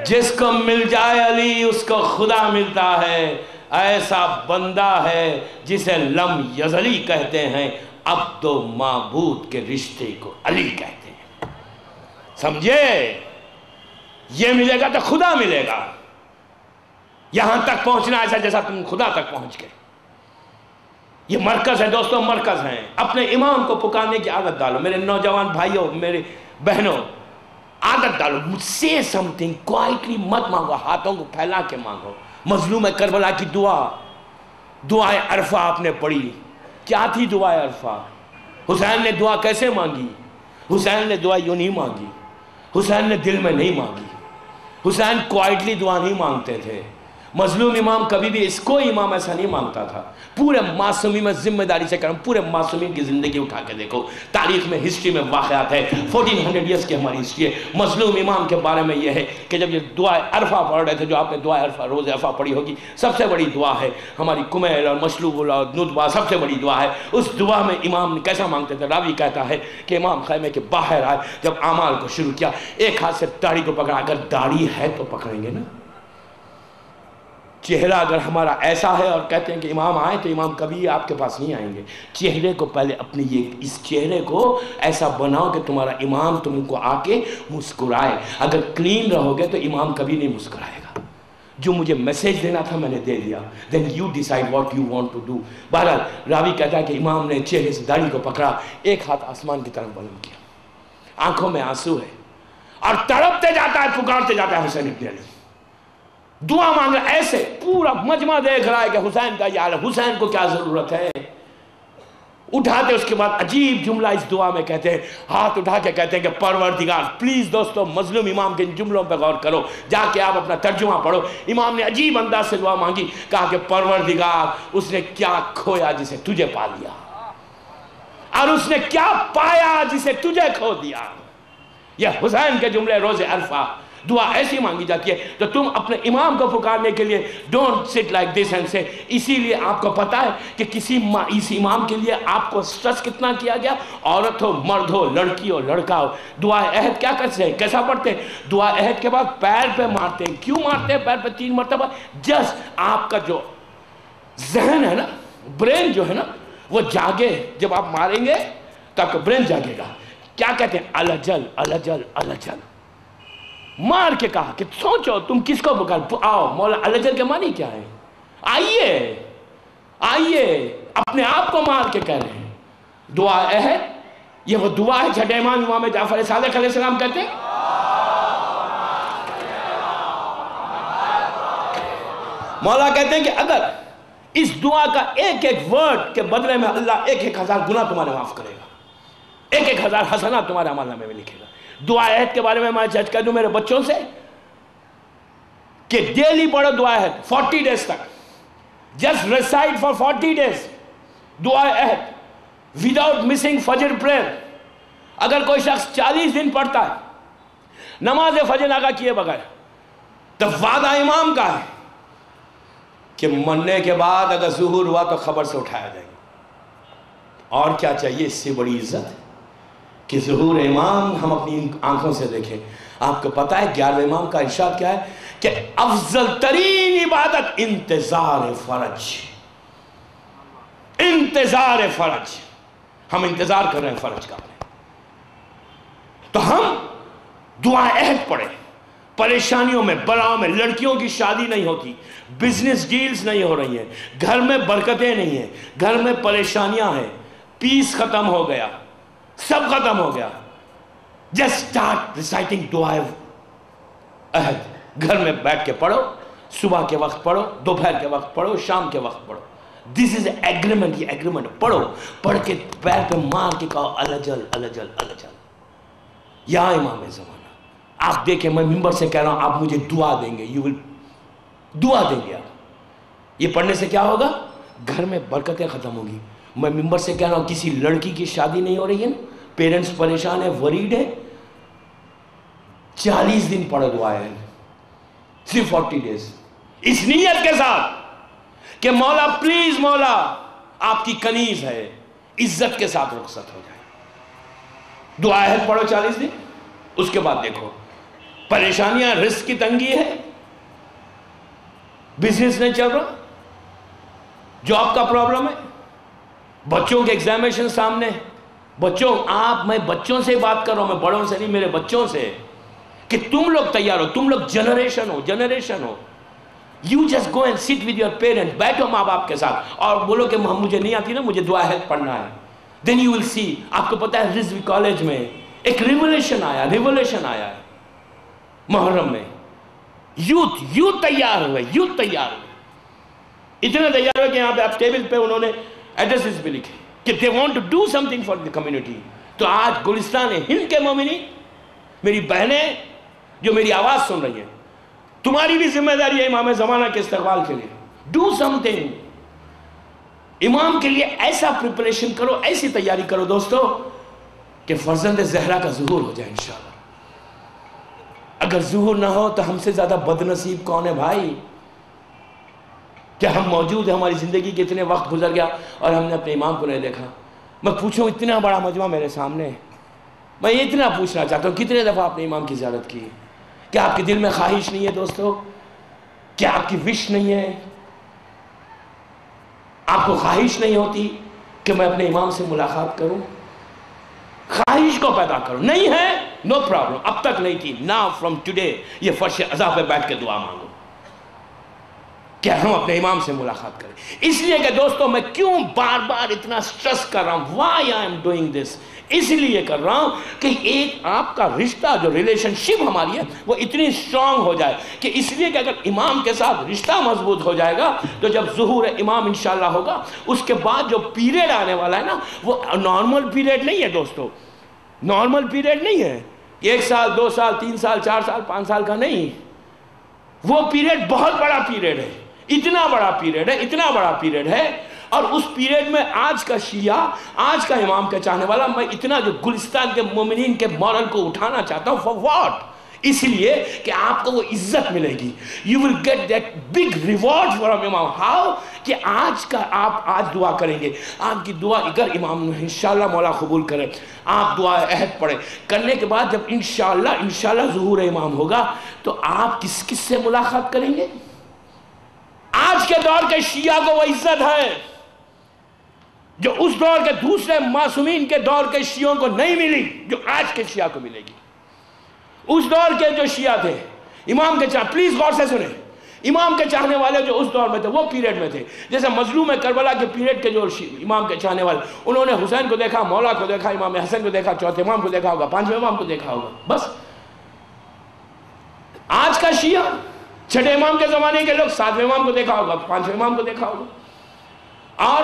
جس کو مل جائے علی اس کو خدا ملتا ہے، ایسا بندہ ہے جسے لم یزلی کہتے ہیں، عبد و معبود کے رشتے کو علی کہتے ہیں۔ سمجھے؟ یہ ملے گا تو خدا ملے گا۔ یہاں تک پہنچنا ایسا جیسا تم خدا تک پہنچ گئے۔ یہ مرکز ہے دوستوں، مرکز ہیں۔ اپنے امام کو پکارنے کی عادت ڈالو، میرے نوجوان بھائیوں، میرے بہنوں، عادت ڈالو۔ say something quietly، مت مانگو، ہاتھوں کو پھیلا کے مانگو۔ مظلوم کربلا کی دعائے عرفہ آپ نے پڑھی، کیا تھی دعائے عرفہ؟ حسین نے دعا کیسے مانگی؟ حسین نے دعا یوں نہیں مانگی، حسین نے دل میں نہیں مانگی، حسین کوائٹلی دعا نہیں مانگتے تھے۔ مظلوم امام کبھی بھی، اس کوئی امام ایسا نہیں مانگتا تھا۔ پورے معصومی میں ذمہ داری سے کروں، پورے معصومین کی زندگی اٹھا کے دیکھو، تاریخ میں، ہسٹری میں واقعات ہے، 1400 ایئرس کی ہماری ہسٹری ہے۔ مظلوم امام کے بارے میں یہ ہے کہ جب یہ دعا عرفہ پڑھ رہے تھے، جو آپ نے دعا عرفہ، روز عرفہ پڑھی ہوگی، سب سے بڑی دعا ہے ہماری کمیل اور مشلوب اور ندبہ، سب سے بڑی دعا ہے۔ اس دعا میں امام نے کیسا مانگتے تھے؟ راوی کہتا ہے کہ امام خیمے کے باہر آئے، جب اعمال کو شروع کیا، ایک ہاتھ سے داڑھی کو پکڑا، اگر داڑھی ہے تو پکڑیں گے نا، چہرہ اگر ہمارا ایسا ہے اور کہتے ہیں کہ امام آئے تو امام کبھی آپ کے پاس نہیں آئیں گے۔ چہرے کو پہلے اپنے اس چہرے کو ایسا بناؤ کہ تمہارا امام تم کو آ کے مسکرائے۔ اگر کلین رہو گے تو امام کبھی نہیں مسکرائے گا۔ جو مجھے میسیج دینا تھا میں نے دے دیا، then you decide what you want to do۔ بہرحال راوی کہتا ہے کہ امام نے چہرے سے داڑھی کو پکڑا، ایک ہاتھ آسمان کی طرف بلند کیا، آنکھوں میں آنسو ہے اور تڑپتے جاتا ہے، پکارتے جاتا ہے حسین ابن علی، دعا مانگ رہا ہے۔ ایسے پورا مجمع دیکھ رہا ہے کہ حسین کا یہ حال ہے، حسین کو کیا ضرورت ہے۔ اٹھاتے اس کے بعد عجیب جملہ اس دعا میں کہتے ہیں، ہاتھ اٹھا کے کہتے ہیں کہ پروردگار، پلیز دوستو مظلوم امام کے ان جملوں پہ غور کرو، جا کے آپ اپنا ترجمہ پڑھو۔ امام نے عجیب انداز سے دعا مانگی، کہا کہ پروردگار، اس نے کیا کھویا جسے تجھے پا لیا، اور اس نے کیا پایا جسے تجھے کھو دیا۔ یہ حسین کے جملے روز عرفہ۔ دعا ایسی مانگی جاتی ہے تو تم اپنے امام کو پکارنے کے لیے ڈونٹ سٹ لائک دس اینڈ سے۔ اسی لیے آپ کو پتا ہے کہ اس امام کے لیے آپ کو سٹرس کتنا کیا گیا، عورت ہو، مرد ہو، لڑکی ہو، لڑکا ہو۔ دعا عہد کیا کرتے ہیں، کیسا پڑھتے ہیں؟ دعا عہد کے بعد پیر پہ مارتے ہیں۔ کیوں مارتے ہیں پیر پہ 3 مرتبہ؟ جسٹ آپ کا جو ذہن ہے نا، برین جو ہے نا، وہ جاگے۔ جب آپ ماریں گے تو آپ کا برین جاگے گا۔ کیا کہتے ہیں؟ الجل الجل الجل، مار کے کہا کہ سوچو تم کس کو پکار، آؤ مولا الجل کے معنی کیا ہے؟ آئیے آئیے، اپنے آپ کو مار کے کہہ رہے ہیں۔ دعا عہد، یہ وہ دعا ہے چھٹے امام جعفر صادق علیہ السلام کہتے ہیں۔ مولا کہتے ہیں کہ اگر اس دعا کا ایک ایک ورڈ کے بدلے میں اللہ 1,000 گناہ تمہارے معاف کرے گا، 1,000 حسنات تمہارے عمل نامے میں لکھے گا۔ دعا عہد کے بارے میں میں جج کر دوں میرے بچوں سے کہ ڈیلی پڑھو دعا عہد 40 ڈیز تک، جسٹ ریسائٹ فار 40 ڈیز دعا عہد وداؤٹ مسنگ فجر پریئر۔ اگر کوئی شخص 40 دن پڑھتا ہے نماز فجر ادا کیے بغیر، تو وعدہ امام کا ہے کہ مرنے کے بعد اگر ظہور ہوا تو خبر سے اٹھایا جائے گا۔ اور کیا چاہیے اس سے بڑی عزت کہ ظہور امام ہم اپنی آنکھوں سے دیکھیں۔ آپ کو پتا ہے 11ویں امام کا ارشاد کیا ہے کہ افضل ترین عبادت انتظار فرج، انتظار فرج۔ ہم انتظار کر رہے ہیں فرج کا، تو ہم دعا عہد پڑھیں۔ پریشانیوں میں، بلاؤں میں، لڑکیوں کی شادی نہیں ہوتی، بزنس ڈیلز نہیں ہو رہی ہیں، گھر میں برکتیں نہیں ہیں، گھر میں پریشانیاں ہیں، پیس ختم ہو گیا، سب ختم ہو گیا، جسٹ اسٹارٹ ریسائٹنگ دعا عہد۔ گھر میں بیٹھ کے پڑھو، صبح کے وقت پڑھو، دوپہر کے وقت پڑھو، شام کے وقت پڑھو۔ دس از ایگریمنٹ، یہ ایگریمنٹ پڑھو، پڑھ کے پیر پہ مار کے کہو الجل الجل الجل یا امام زمانہ۔ آپ دیکھیں میں ممبر سے کہہ رہا ہوں، آپ مجھے دعا دیں گے، دعا دیں گے آپ. یہ پڑھنے سے کیا ہوگا؟ گھر میں برکتیں ختم ہوگی. میں ممبر سے کہہ رہا ہوں کسی لڑکی کی شادی نہیں ہو رہی ہے نا, پیرنٹس پریشان ہیں, وریڈ ہے, 40 دن پڑھو دعا ہے, صرف 40 days, اس نیت کے ساتھ کہ مولا پلیز مولا آپ کی کنیز ہے, عزت کے ساتھ رخصت ہو جائے. دعا ہے پڑھو 40 دن. اس کے بعد دیکھو پریشانیاں, رزق کی تنگی ہے, بزنس نہیں چل رہا, جاب کا پرابلم ہے, بچوں کے ایگزامینیشن سامنے. بچوں, میں بچوں سے بات کر رہا ہوں, میں بڑوں سے نہیں, میرے بچوں سے, کہ تم لوگ تیار ہو, تم لوگ generation who. You just go and sit with your parents, بیٹھو ماں باپ کے ساتھ اور بولو کہ مجھے نہیں آتی نا, مجھے دعا ہے پڑھنا ہے. Then you will see. آپ کو پتا ہے رضوی کالج میں ایک ریولیشن آیا ہے محرم میں. یوتھ تیار ہوئے, اتنا تیار ہوئے کہ یہاں پہ آپ ٹیبل پہ انہوں نے ایڈریسز بھی لکھے کہ they want to do something for the community. تو آج گلستان ہند کے مومنین, میری بہنیں جو میری آواز سن رہی ہیں, تمہاری بھی ذمہ داری ہے امام زمانہ کے استقبال کے لیے. Do some thing. امام کے لیے ایسا پریپریشن کرو, ایسی تیاری کرو دوستو کہ فرزند زہرا کا ظہور ہو جائے انشاءاللہ. اگر ظہور نہ ہو تو ہم سے زیادہ بد نصیب کون ہے بھائی, کہ ہم موجود ہیں, ہماری زندگی کے اتنے وقت گزر گیا اور ہم نے اپنے امام کو نہیں دیکھا. میں پوچھوں, اتنا بڑا مجمع میرے سامنے, میں یہ اتنا پوچھنا چاہتا ہوں کتنے دفعہ آپ نے امام کی زیارت کی؟ کیا آپ کے دل میں خواہش نہیں ہے دوستو؟ کیا آپ کی وش نہیں ہے؟ آپ کو خواہش نہیں ہوتی کہ میں اپنے امام سے ملاقات کروں؟ خواہش کو پیدا کرو. نہیں ہے نو پرابلم, اب تک نہیں تھی, ناؤ فرام ٹوڈے یہ فرش عزا پہ بیٹھ کے دعا مانگو کہ ہم اپنے امام سے ملاقات کریں. اس لیے کہ دوستو میں کیوں بار بار اتنا سٹریس کر رہا ہوں, why I am doing this, اس لیے کر رہا ہوں کہ ایک آپ کا رشتہ, جو ریلیشن شپ ہماری ہے وہ اتنی اسٹرانگ ہو جائے, کہ اس لیے کہ اگر امام کے ساتھ رشتہ مضبوط ہو جائے گا تو جب ظہور امام انشاءاللہ ہوگا, اس کے بعد جو پیریڈ آنے والا ہے نا, وہ نارمل پیریڈ نہیں ہے دوستو, نارمل پیریڈ نہیں ہے, 1 سال 2 سال 3 سال 4 سال 5 سال کا نہیں. وہ پیریڈ بہت بڑا پیریڈ ہے, اتنا بڑا پیریڈ ہے. اور اس پیریڈ میں آج کا شیعہ, آج کا امام کا چاہنے والا, میں اتنا جو گلستان کے مومنین کے مورل کو اٹھانا چاہتا ہوں. For what? اس لیے کہ آپ کو وہ عزت ملے گی. You will get that big reward from امام. ہاؤ؟ کہ آپ آج دعا کریں گے, آپ کی دعا اگر امام انشاءاللہ مولا قبول کرے, آپ دعا عہد پڑھیں, کرنے کے بعد جب انشاءاللہ ظہور امام ہوگا تو آپ کس سے ملاقات کریں گے؟ آج کے دور کے شیعہ کو وہ عزت ہے جو اس دور کے دوسرے معصومین کے دور کے شیعوں کو نہیں ملی, جو آج کے شیعہ کو ملے گی. اس دور کے جو شیعہ تھے امام کے پلیز غور سے سنیں, امام کے چاہنے والے جو اس دور میں تھے وہ پیریڈ میں تھے, جیسے مظلوم کربلا کے پیریڈ کے جو امام کے چاہنے والے, انہوں نے حسین کو دیکھا, مولا کو دیکھا, امام حسن کو دیکھا, چوتھے امام کو دیکھا ہوگا, 5ویں امام کو دیکھا ہوگا, بس. آج کا شیعہ 6 امام کے زمانے کے لوگ 7ویں امام کو دیکھا ہوگا, 5ویں امام کو دیکھا ہوگا, اور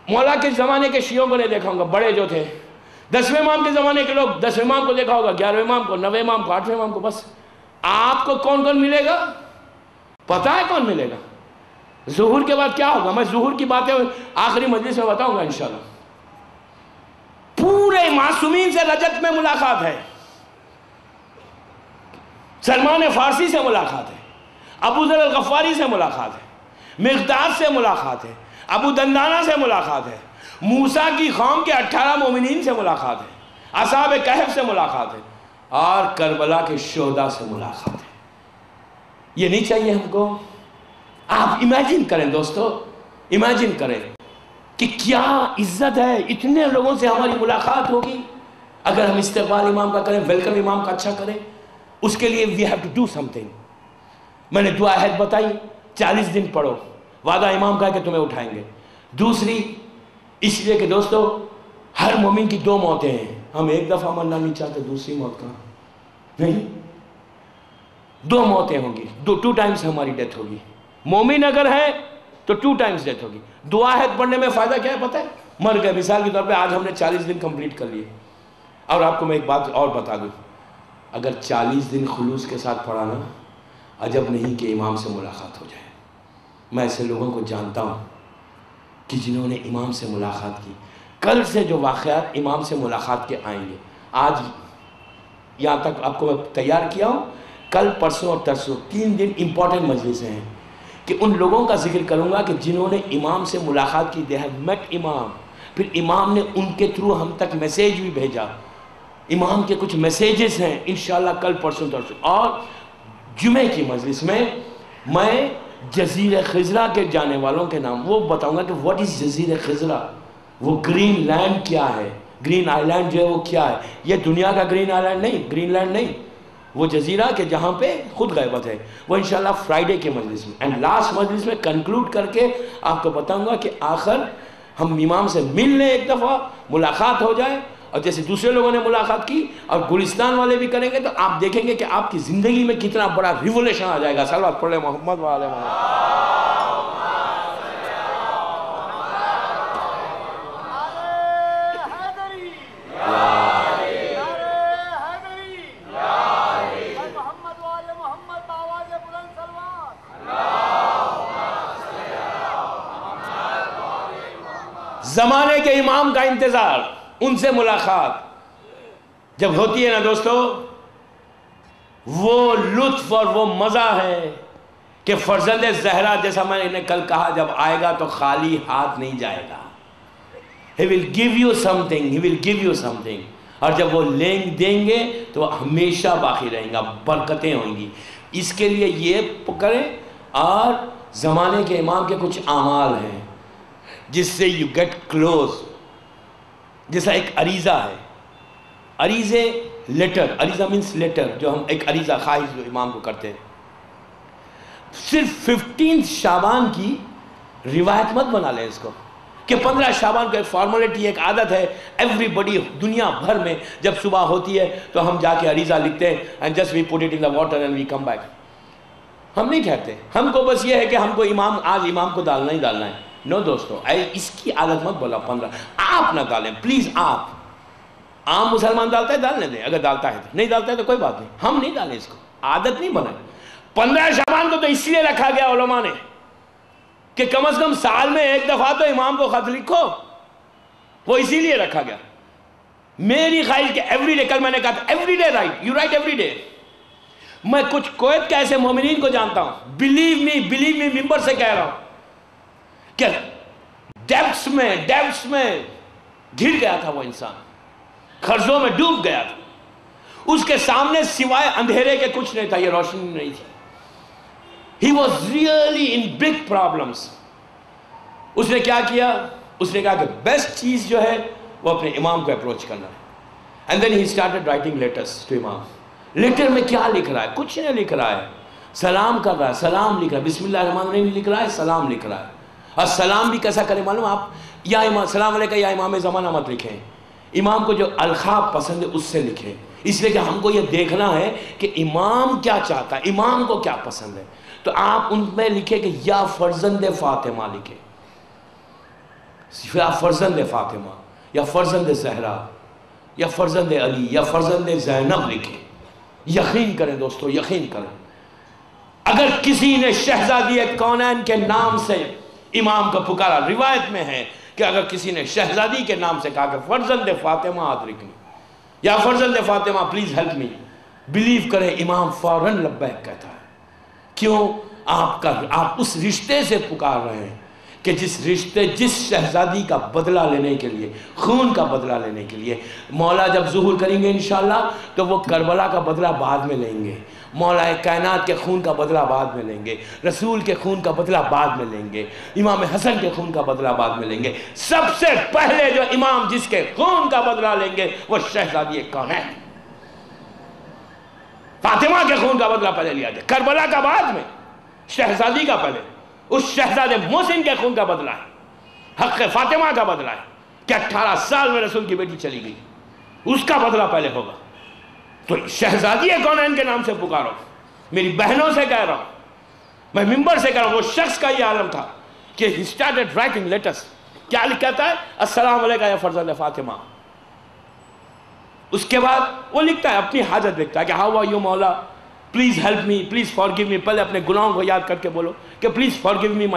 مولا کے زمانے کے شیعوں کو نہیں دیکھا ہوگا. بڑے جو تھے 10ویں امام کے زمانے کے لوگ 10ویں امام کو دیکھا ہوگا, 11ویں امام کو, 9ویں امام کو, 8ویں امام کو. بس آپ کو کون ملے گا؟ پتہ ہے کون ملے گا؟ ظہور کے بعد کیا ہوگا؟ میں ظہور کی باتیں آخری مجلس میں بتاؤں گا انشاءاللہ. پورے معصومین سے رجت میں ملاقات ہے, سلمان فارسی سے ملاقات ہے, ابو ذر الغفاری سے ملاقات ہے, مقداد سے ملاقات ہے, ابو دندانہ سے ملاقات ہے, موسیٰ کی قوم کے 18 مومنین سے ملاقات ہے, اصحاب کہف سے ملاقات ہے, اور کربلا کے شہداء سے ملاقات ہے. یہ نہیں چاہیے ہم کو؟ آپ امیجن کریں دوستو, امیجن کریں کہ کیا عزت ہے, اتنے لوگوں سے ہماری ملاقات ہوگی اگر ہم استقبال امام کا کریں, ویلکم امام کا اچھا کریں. اس کے لیے we have to do something. میں نے دعا عہد بتائی, 40 دن پڑھو, وعدہ امام کا ہے کہ تمہیں اٹھائیں گے. دوسری اس لیے کہ دوستو ہر مومن کی 2 موتیں ہیں, ہم ایک دفعہ مرنا نہیں چاہتے, دوسری موت کا نہیں, 2 موتیں ہوں گی, 2 ٹائمز ہماری ڈیتھ ہوگی. مومن اگر ہے تو 2 ٹائمز ڈیتھ ہوگی. دعا عہد پڑھنے میں فائدہ کیا ہے پتہ ہے؟ مر گئے, مثال کے طور پہ آج ہم نے 40 دن کمپلیٹ کر لیے. اور آپ کو میں ایک بات اور بتا دوں, اگر 40 دن خلوص کے ساتھ پڑھا نا, عجب نہیں کہ امام سے ملاقات ہو جائے۔ میں ایسے لوگوں کو جانتا ہوں کہ جنہوں نے امام سے ملاقات کی، کل سے جو واقعات امام سے ملاقات کے آئیں گے، آج یہاں تک آپ کو میں تیار کیا ہوں، کل پرسوں اور ترسوں 3 دن امپورٹنٹ مجلسیں ہیں کہ ان لوگوں کا ذکر کروں گا کہ جنہوں نے امام سے ملاقات کی، دے ہیو میٹ امام، پھر امام نے ان کے تھرو ہم تک میسیج بھی بھیجا۔ امام کے کچھ میسیجز ہیں انشاءاللہ کل پرسوں ترسوں۔ اور جمعے کی مجلس میں جزیرہ خضرہ کے جانے والوں کے نام وہ بتاؤں گا کہ واٹ از جزیرہ خضرہ، وہ گرین لینڈ کیا ہے، گرین آئی لینڈ جو ہے وہ کیا ہے۔ یہ دنیا کا گرین آئی لینڈ نہیں، گرین لینڈ نہیں، وہ جزیرہ کہ جہاں پہ خود غیبت ہے، وہ انشاءاللہ فرائیڈے کے مجلس میں، اینڈ لاسٹ مجلس میں کنکلوڈ کر کے آپ کو بتاؤں گا کہ آخر ہم امام سے مل لیں، ایک دفعہ ملاقات ہو جائے، اور جیسے دوسرے لوگوں نے ملاقات کی اور گلستان والے بھی کریں گے، تو آپ دیکھیں گے کہ آپ کی زندگی میں کتنا بڑا ریولیشن آ جائے گا۔ صلوات پڑھ لیں محمد وعلی محمد۔ زمانے کے امام کا انتظار، ان سے ملاقات جب ہوتی ہے نا دوستو، وہ لطف اور وہ مزہ ہے کہ فرزند زہرا، جیسا میں نے کل کہا، جب آئے گا تو خالی ہاتھ نہیں جائے گا۔ He will give you something, he will give you something، اور جب وہ دیں گے تو ہمیشہ باقی رہیں گا، برکتیں ہوئیں گی۔ اس کے لیے یہ کریں، اور زمانے کے امام کے کچھ اعمال ہیں جس سے یو گیٹ کلوز، جیسا ایک عریضہ ہے، عریضے لیٹر، عریضہ مینس لیٹر، جو ہم ایک عریضہ خواہش جو امام کو کرتے ہیں، صرف 15 شعبان کی روایت مت بنا لیں اس کو کہ 15 شعبان کو ایک فارمولیٹی، ایک عادت ہے، ایوری بڈی دنیا بھر میں جب صبح ہوتی ہے تو ہم جا کے عریضہ لکھتے ہیں and just we put it in the water and we come back. ہم نہیں کہتے، ہم کو بس یہ ہے کہ ہم کو آج امام کو ڈالنا ہی ڈالنا ہے۔ نو دوستو، اس کی عادت مت بولا 15، آپ نہ ڈالیں پلیز۔ آپ عام مسلمان ڈالتا ہے، ڈالنے دیں، اگر ڈالتا ہے تو، نہیں ڈالتا ہے تو کوئی بات نہیں، ہم نہیں ڈالیں، اس کو عادت نہیں بنائیں۔ 15 شعبان کو تو اس لیے رکھا گیا علماء نے کہ کم از کم سال میں ایک دفعہ تو امام کو خط لکھو، وہ اسی لیے رکھا گیا۔ میری خواہش کہ ایوری ڈے، کل میں نے کہا تھا every day right, you right every day. میں کچھ کویت کے ایسے مومنین کو جانتا ہوں، بلیو می ممبر سے کہہ رہا ہوں کہ ڈیپس میں گر گیا تھا وہ انسان، قرضوں میں ڈوب گیا تھا، اس کے سامنے سوائے اندھیرے کے کچھ نہیں تھا، یہ روشنی نہیں تھی۔ He was really in big problems۔ اس نے کیا کیا؟ اس نے کہا کہ بیسٹ چیز جو ہے وہ اپنے امام کو اپروچ کرنا ہے۔ And then he started writing letters to امام۔ لیٹر میں کیا لکھ رہا ہے؟ کچھ نہیں لکھ رہا ہے، سلام کر رہا ہے، سلام لکھ رہا ہے، بسم اللہ الرحمن الرحیم لکھ رہا ہے، سلام لکھ رہا ہے۔ اور سلام بھی کیسا کرے معلوم آپ؟ یا امام سلام علیکہ یا امام زمانہ مت لکھیں، امام کو جو الخاب پسند ہے اس سے لکھیں، اس لیے کہ ہم کو یہ دیکھنا ہے کہ امام کیا چاہتا ہے، امام کو کیا پسند ہے۔ تو آپ ان میں لکھیں کہ یا فرزند فاطمہ لکھیں، یا فرزند فاطمہ، یا فرزند زہرا، یا فرزند علی، یا فرزند زینب لکھیں۔ یقین کریں دوستو، یقین کریں، اگر کسی نے شہزادی کونین کے نام سے امام کو پکارا، روایت میں ہے کہ اگر کسی نے شہزادی کے نام سے کہا کہ فرزند فاطمہ ادرکنی، یا فرزند Fatima please help me, blue کریں امام فوراً لبیک کہتا ہے۔ کیوں؟ آپ اس رشتے سے پکار رہے ہیں کہ جس شہزادی کا بدلہ لینے کے لیے، خون کا بدلہ لینے کے لیے مولا جب ظہور کریں گے انشاءاللہ تو وہ کربلا کا بدلہ بعد میں لیں گے، مولا کائنات کے خون کا بدلہ بعد میں لیں گے، رسول کے خون کا بدلہ بعد میں لیں گے، امام حسن کے خون کا بدلہ بعد میں لیں گے۔ سب سے پہلے جو امام جس کے خون کا بدلہ لیں گے وہ شہزادی کونین، فاطمہ کے خون کا بدلہ پہلے لیا جائے، کربلا کا بعد میں، شہزادی کا پہلے۔ اس شہزادے محسن کے خون کا بدلہ ہے، حق فاطمہ کا بدلہ ہے کہ 18 سال میں رسول کی بیٹی چلی گئی، اس کا بدلہ پہلے ہوگا۔ تو شہزادی کونین کے نام سے پکارو، میری بہنوں سے کہہ رہا ہوں، میں ممبر سے کہہ رہا ہوں، وہ شخص کا یہ عالم تھا کہ he started writing letters۔ کیا لکھتا ہے؟ السلام علیکہ یا فرزند فاطمہ۔ اس کے بعد وہ لکھتا ہے اپنی حاجت لکھتا ہے کہ how are you مولا، please help me, please forgive me. پہلے اپنے گناہوں کو یاد کر کے بولو کہ پلیز فارگیو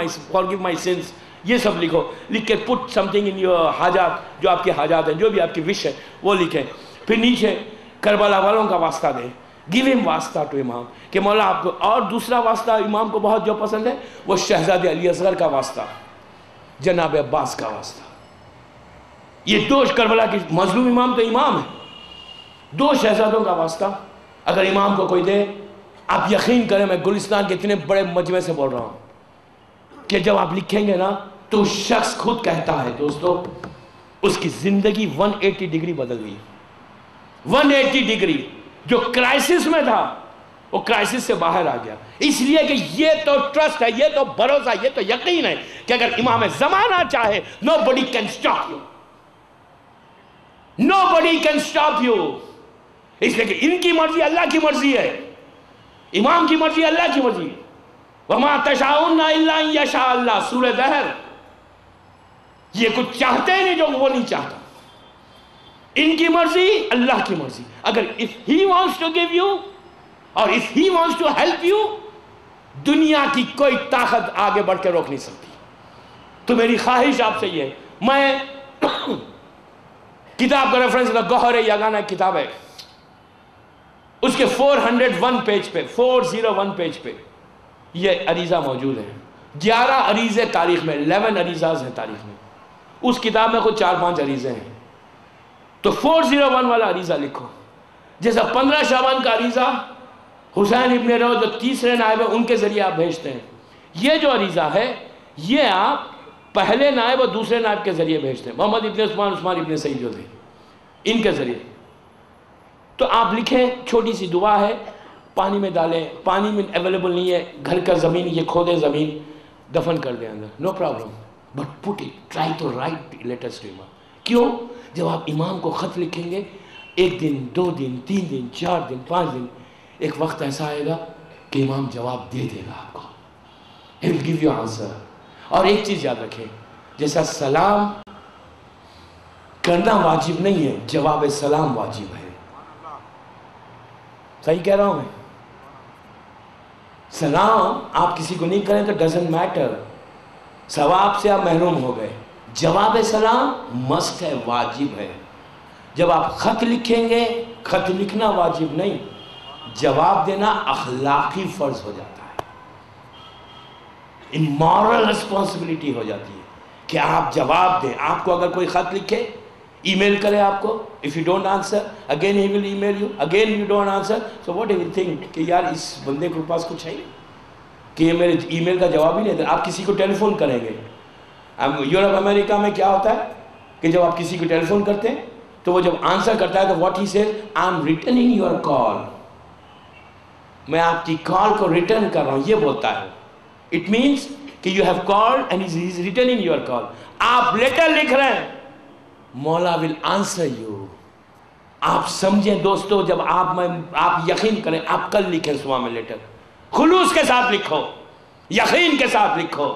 مائی سنس. یہ سب لکھو. لکھ کے پٹ سم تھنگ ان یور حاجات، جو آپ کے حاجات ہیں، جو بھی آپ کی وش ہے وہ لکھیں. پھر نیچے کربلا والوں کا واسطہ دیں. گیو ہم واسطہ ٹو امام کہ مولا آپ کو. اور دوسرا واسطہ امام کو بہت جو پسند ہے وہ شہزادے علی اصغر کا واسطہ، جناب عباس کا واسطہ. یہ دو کربلا کی مظلوم امام تو امام ہے، دو شہزادوں کا واسطہ اگر امام کو کوئی دے، آپ یقین کریں میں گلستان کے اتنے بڑے مجمع سے بول رہا ہوں کہ جب آپ لکھیں گے نا تو شخص خود کہتا ہے دوستو اس کی زندگی 180 ڈگری بدل گئی. 180 ڈگری. جو کرائسس میں تھا وہ کرائسس سے باہر آ گیا. اس لیے کہ یہ تو ٹرسٹ ہے، یہ تو بھروسہ، یہ تو یقین ہے کہ اگر امام زمانہ چاہے nobody can stop you. Nobody can stop you. اس لیے کہ ان کی مرضی اللہ کی مرضی ہے، امام کی مرضی اللہ کی مرضی ہے. وَمَا تَشَاءُونَ إِلَّا أَن يَشَاءَ اللَّهُ. سورہ دہر. یہ کچھ چاہتے نہیں جو وہ نہیں چاہتا. ان کی مرضی اللہ کی مرضی. اگر if he wants to give you اور if he wants to help you، دنیا کی کوئی طاقت آگے بڑھ کے روک نہیں سکتی. تو میری خواہش آپ سے یہ ہے، میں کتاب کا ریفرنس گوہر یگانہ کتاب ہے، اس کے 401 پیج پہ 401 پیج پہ یہ عریضہ موجود ہے. 11 عریضے تاریخ میں، 11 عریضاز ہیں تاریخ میں. اس کتاب میں خود 4-5 عریضے ہیں. تو 401 والا عریضہ لکھو. جیسا 15 شعبان کا عریضہ حسین ابن روح جو تیسرے نائب ہیں ان کے ذریعے آپ بھیجتے ہیں. یہ جو عریضہ ہے یہ آپ پہلے نائب اور دوسرے نائب کے ذریعے بھیجتے ہیں. محمد ابن عثمان ابن سعید جو تھے ان کے ذریعے. تو آپ لکھیں، چھوٹی سی دعا ہے، پانی میں ڈالیں. پانی میں اویلیبل نہیں ہے، گھر کا زمین یہ کھودیں، زمین دفن کر دیں اندر، no problem. But put it, try to write letters to imam. کیوں؟ جب آپ امام کو خط لکھیں گے 1 دن 2 دن 3 دن 4 دن 5 دن، ایک وقت ایسا آئے گا کہ امام جواب دے دے گا آپ کو. He will give you answer. اور ایک چیز یاد رکھیں، جیسا سلام کرنا واجب نہیں ہے، جواب سلام واجب ہے. صحیح کہہ رہا ہوں میں؟ سلام آپ کسی کو نہیں کریں تو ڈزنٹ میٹر، ثواب سے آپ محروم ہو گئے. جواب سلام مست ہے، واجب ہے. جب آپ خط لکھیں گے، خط لکھنا واجب نہیں، جواب دینا اخلاقی فرض ہو جاتا ہے، مورل رسپانسبلٹی ہو جاتی ہے کہ آپ جواب دیں. آپ کو اگر کوئی خط لکھے، ای میل کرے آپ کو، if you don't answer again he will email you, again you don't answer, so what do you think کہ یار اس بندے کے پاس کچھ ہے کہ یہ میرے ای میل کا جواب ہی نہیں دے. آپ کسی کو ٹیلی فون کریں گے، یورپ امریکہ میں کیا ہوتا ہے کہ جب آپ کسی کو ٹیلی فون کرتے ہیں تو وہ جب آنسر کرتا ہے تو what he says, I'm returning your call. میں آپ کی کال کو ریٹرن کر رہا ہوں، یہ بولتا ہے. It means کہ you have called and he is returning your call. آپ لیٹر لکھ رہے ہیں، مولا will answer you. آپ سمجھیں دوستو، جب آپ یقین کریں، آپ کل لکھیں صبح میں لیٹر، خلوص کے ساتھ لکھو، یقین کے ساتھ لکھو،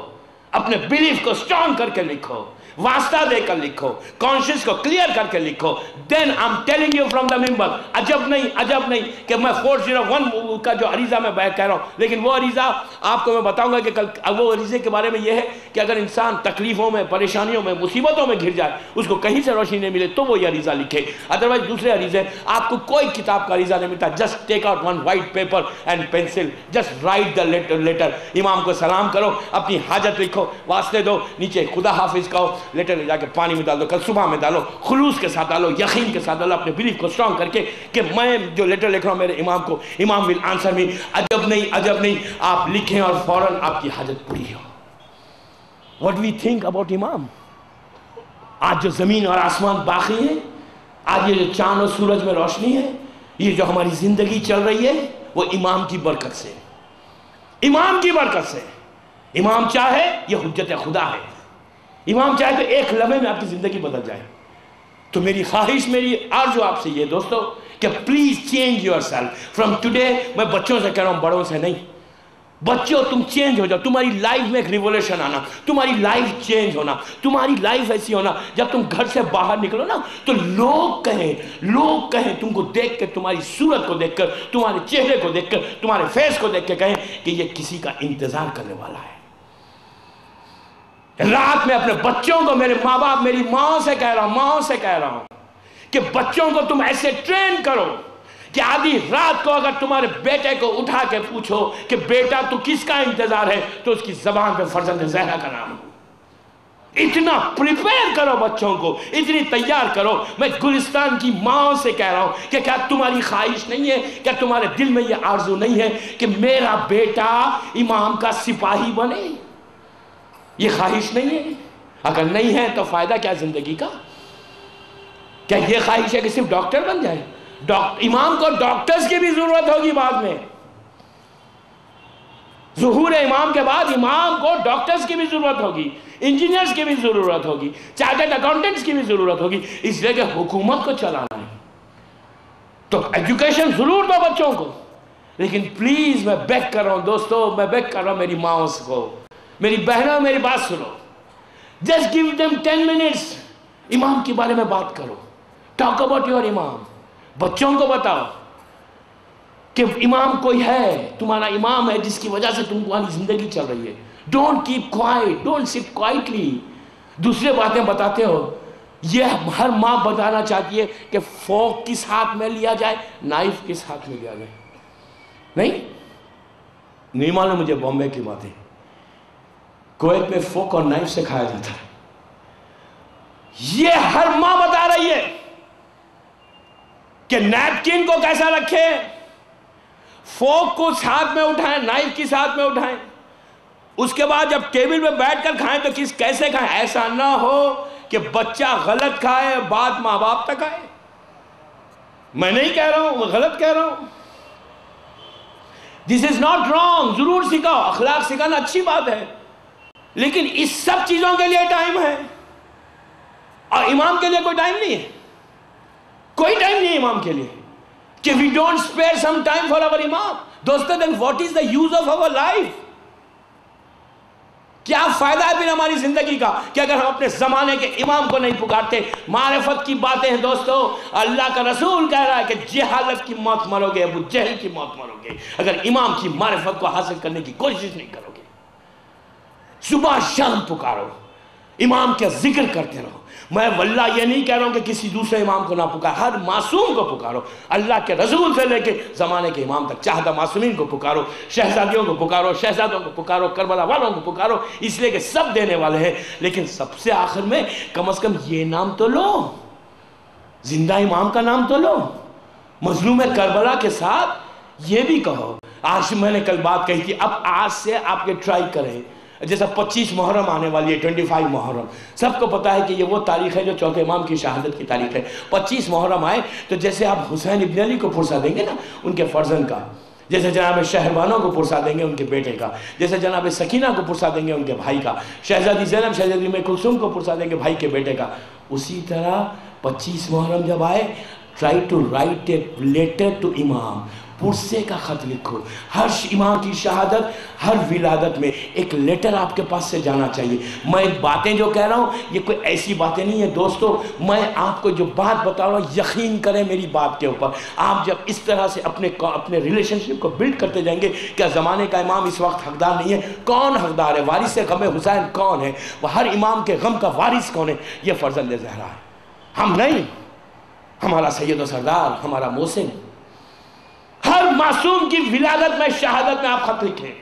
اپنے بیلیف کو سٹرونگ کر کے لکھو، واسطہ دے کر لکھو، کانشیس کو کلیئر کر کے لکھو. Then I am telling you from the minbar. عجب نہیں کہ میں 401 کا جو عریضہ میں کہہ رہا ہوں، لیکن وہ عریضہ آپ کو میں بتاؤں گا کہ کل وہ عریضے کے بارے میں یہ ہے کہ اگر انسان تکلیفوں میں، پریشانیوں میں، مصیبتوں میں گھر جائے، اس کو کہیں سے روشنی نہیں ملے تو وہ یہ عریضہ لکھے. ادروائز دوسرے عریضے آپ کو کوئی کتاب کا عریضہ نہیں ملتا. Just take out one white paper and pencil, just write the letter. امام کو سلام کرو، اپنی حاجت لکھو، واسطے دو، نیچے خدا حافظ کہو، لیٹر لے جا کے پانی میں ڈال دو، کل صبح میں ڈالو، خلوص کے ساتھ ڈالو، یقین کے ساتھ ڈالو، اپنے بیلیف کو سٹرونگ کر کے کہ میں جو لیٹر لکھ رہا ہوں میرے امام کو، امام ول آنسر می. عجب نہیں آپ لکھیں اور فوراً آپ کی حاجت پوری ہو. What we think about امام. آج جو زمین اور آسمان باقی ہیں، آج یہ جو چاند اور سورج میں روشنی ہے، یہ جو ہماری زندگی چل رہی ہے، وہ امام کی برکت سے، امام کی برکت سے. امام چاہے یہ حجت خدا ہے، امام چاہے تو ایک لمحے میں آپ کی زندگی بدل جائے. تو میری خواہش، میری آرزو آپ سے یہ دوستو کہ please change your self from today. میں بچوں سے کہہ رہا ہوں، بڑوں سے نہیں. بچوں تم چینج ہو جاؤ، تمہاری لائف میں ایک ریولیوشن آنا، تمہاری لائف چینج ہونا، تمہاری لائف ایسی ہونا جب تم گھر سے باہر نکلو نا تو لوگ کہیں تم کو دیکھ کر، تمہاری صورت کو دیکھ کر، تمہارے چہرے کو دیکھ کر، تمہارے فیس کو دیکھ کے کہیں کہ یہ کسی کا انتظار کرنے والا ہے۔ رات میں اپنے بچوں کو، میرے ماں باپ، میری ماں سے کہہ رہا ہوں کہ بچوں کو تم ایسے ٹرین کرو کہ آدھی رات کو اگر تمہارے بیٹے کو اٹھا کے پوچھو کہ بیٹا تو کس کا انتظار ہے، تو اس کی زبان پہ فرزند زہرا کا نام ہو۔ اتنا پریپیئر کرو بچوں کو، اتنی تیار کرو۔ میں گلستان کی ماں سے کہہ رہا ہوں کہ کیا تمہاری خواہش نہیں ہے، کیا تمہارے دل میں یہ آرزو نہیں ہے کہ میرا بیٹا امام کا سپاہی بنے؟ یہ خواہش نہیں ہے؟ اگر نہیں ہے تو فائدہ کیا زندگی کا؟ کیا یہ خواہش ہے کہ صرف ڈاکٹر بن جائے؟ امام کو ڈاکٹرز کی بھی ضرورت ہوگی بعد میں، ظہور امام کے بعد امام کو ڈاکٹرز کی بھی ضرورت ہوگی، انجینئرز کی بھی ضرورت ہوگی، چارٹرڈ اکاؤنٹنٹس کی بھی ضرورت ہوگی، اس لیے کہ حکومت کو چلانا ہے۔ تو ایجوکیشن ضرور دو بچوں کو، لیکن پلیز میں بیگ کر رہا ہوں دوستو، میں بیگ کر رہا ہوں میری ماں کو، میری بہنوں، میری بات سنو، just give them 10 minutes، امام کے بارے میں بات کرو، talk about your امام۔ بچوں کو بتاؤ کہ امام کوئی ہے، تمہارا امام ہے جس کی وجہ سے تمہاری زندگی چل رہی ہے۔ ڈونٹ کیپ کوائٹ، ڈونٹ سٹ کوائٹلی، دوسرے باتیں بتاتے ہو۔ یہ ہر ماں بتانا چاہتی ہے کہ فورک کس ہاتھ میں لیا جائے، نائف کس ہاتھ میں لیا جائے۔ نہیں معلوم مجھے بامبے کی باتیں، کویت میں فورک اور نائف سے کھایا جاتا ہے۔ یہ ہر ماں بتا رہی ہے کہ نیپکن کو کیسا رکھے، فورک کو ہاتھ میں اٹھائیں، نائف کس ہاتھ میں اٹھائیں، اس کے بعد جب ٹیبل پہ بیٹھ کر کھائیں تو کیسے کھائیں۔ ایسا نہ ہو کہ بچہ غلط کھائے، بات ماں باپ تک آئے۔ میں نہیں کہہ رہا ہوں، میں غلط کہہ رہا ہوں۔ This is not wrong، ضرور سکھاؤ، اخلاق سکھانا اچھی بات ہے، لیکن اس سب چیزوں کے لیے ٹائم ہے، اور امام کے لیے کوئی ٹائم نہیں ہے، کوئی ٹائم نہیں ہے امام کے لیے، کہ we don't spare some time for our امام۔ دوستو then what is the use of our life؟ کیا فائدہ ہے پھر ہماری زندگی کا کہ اگر ہم اپنے زمانے کے امام کو نہیں پکارتے؟ معرفت کی باتیں ہیں دوستو، اللہ کا رسول کہہ رہا ہے کہ جہالت کی موت مرو گے، ابو جہل کی موت مرو گے اگر امام کی معرفت کو حاصل کرنے کی کوشش نہیں کرو گے۔ صبح شام پکارو، امام کا ذکر کرتے رہو۔ میں واللہ یہ نہیں کہہ رہا ہوں کہ کسی دوسرے امام کو نہ پکار، ہر معصوم کو پکارو، اللہ کے رسول سے لے کے زمانے کے امام تک، چاہدہ معصومین کو پکارو، شہزادیوں کو پکارو، شہزادوں کو پکارو، کربلا والوں کو پکارو، اس لیے کہ سب دینے والے ہیں، لیکن سب سے آخر میں کم از کم یہ نام تو لو، زندہ امام کا نام تو لو۔ مظلوم کربلا کے ساتھ یہ بھی کہو۔ آج میں نے کل بات کہی تھی، اب آج سے آپ یہ ٹرائی کریں، جیسا 25 محرم آنے والی ہے، 25 محرم، سب کو پتا ہے کہ یہ وہ تاریخ ہے جو چوتھے امام کی شہادت کی تاریخ ہے۔ 25 محرم آئے تو جیسے آپ حسین ابن علی کو پرسا دیں گے نا ان کے فرزند کا، جیسے جناب شہربانوں کو پرسا دیں گے ان کے بیٹے کا، جیسے جناب سکینہ کو پرسا دیں گے ان کے بھائی کا، شہزادی زینب شہزادی ام کلثوم کو پرسا دیں گے بھائی کے بیٹے کا، اسی طرح 25 محرم جب آئے try to write a letter to امام، پرسے کا خط لکھو۔ ہر امام کی شہادت، ہر ولادت میں ایک لیٹر آپ کے پاس سے جانا چاہیے۔ میں باتیں جو کہہ رہا ہوں یہ کوئی ایسی باتیں نہیں ہیں دوستو، میں آپ کو جو بات بتا رہا ہوں یقین کریں میری بات کے اوپر۔ آپ جب اس طرح سے اپنے ریلیشن شپ کو بلڈ کرتے جائیں گے، کیا زمانے کا امام اس وقت حقدار نہیں ہے؟ کون حقدار ہے؟ وارث غم حسین کون ہے؟ وہ ہر امام کے غم کا وارث کون ہے؟ یہ فرزند زہرا ہے، ہم نہیں، ہمارا سید و سردار، ہمارا محسن۔ ہر معصوم کی ولادت میں، شہادت میں آپ خط لکھیں،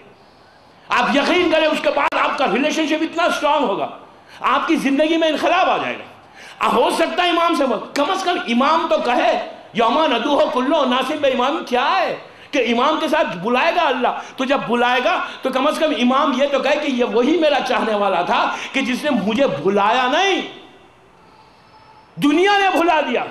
آپ یقین کریں اس کے بعد آپ کا ریلیشن شپ اتنا اسٹرانگ ہوگا، آپ کی زندگی میں انقلاب آ جائے گا۔ ہو سکتا ہے امام سے کم از کم امام تو کہے یوما ندوہ کلو ناصب امام، کیا ہے کہ امام کے ساتھ بلائے گا اللہ، تو جب بلائے گا تو کم از کم امام یہ تو کہے کہ یہ وہی میرا چاہنے والا تھا کہ جس نے مجھے بلایا نہیں، دنیا نے بھلا دیا،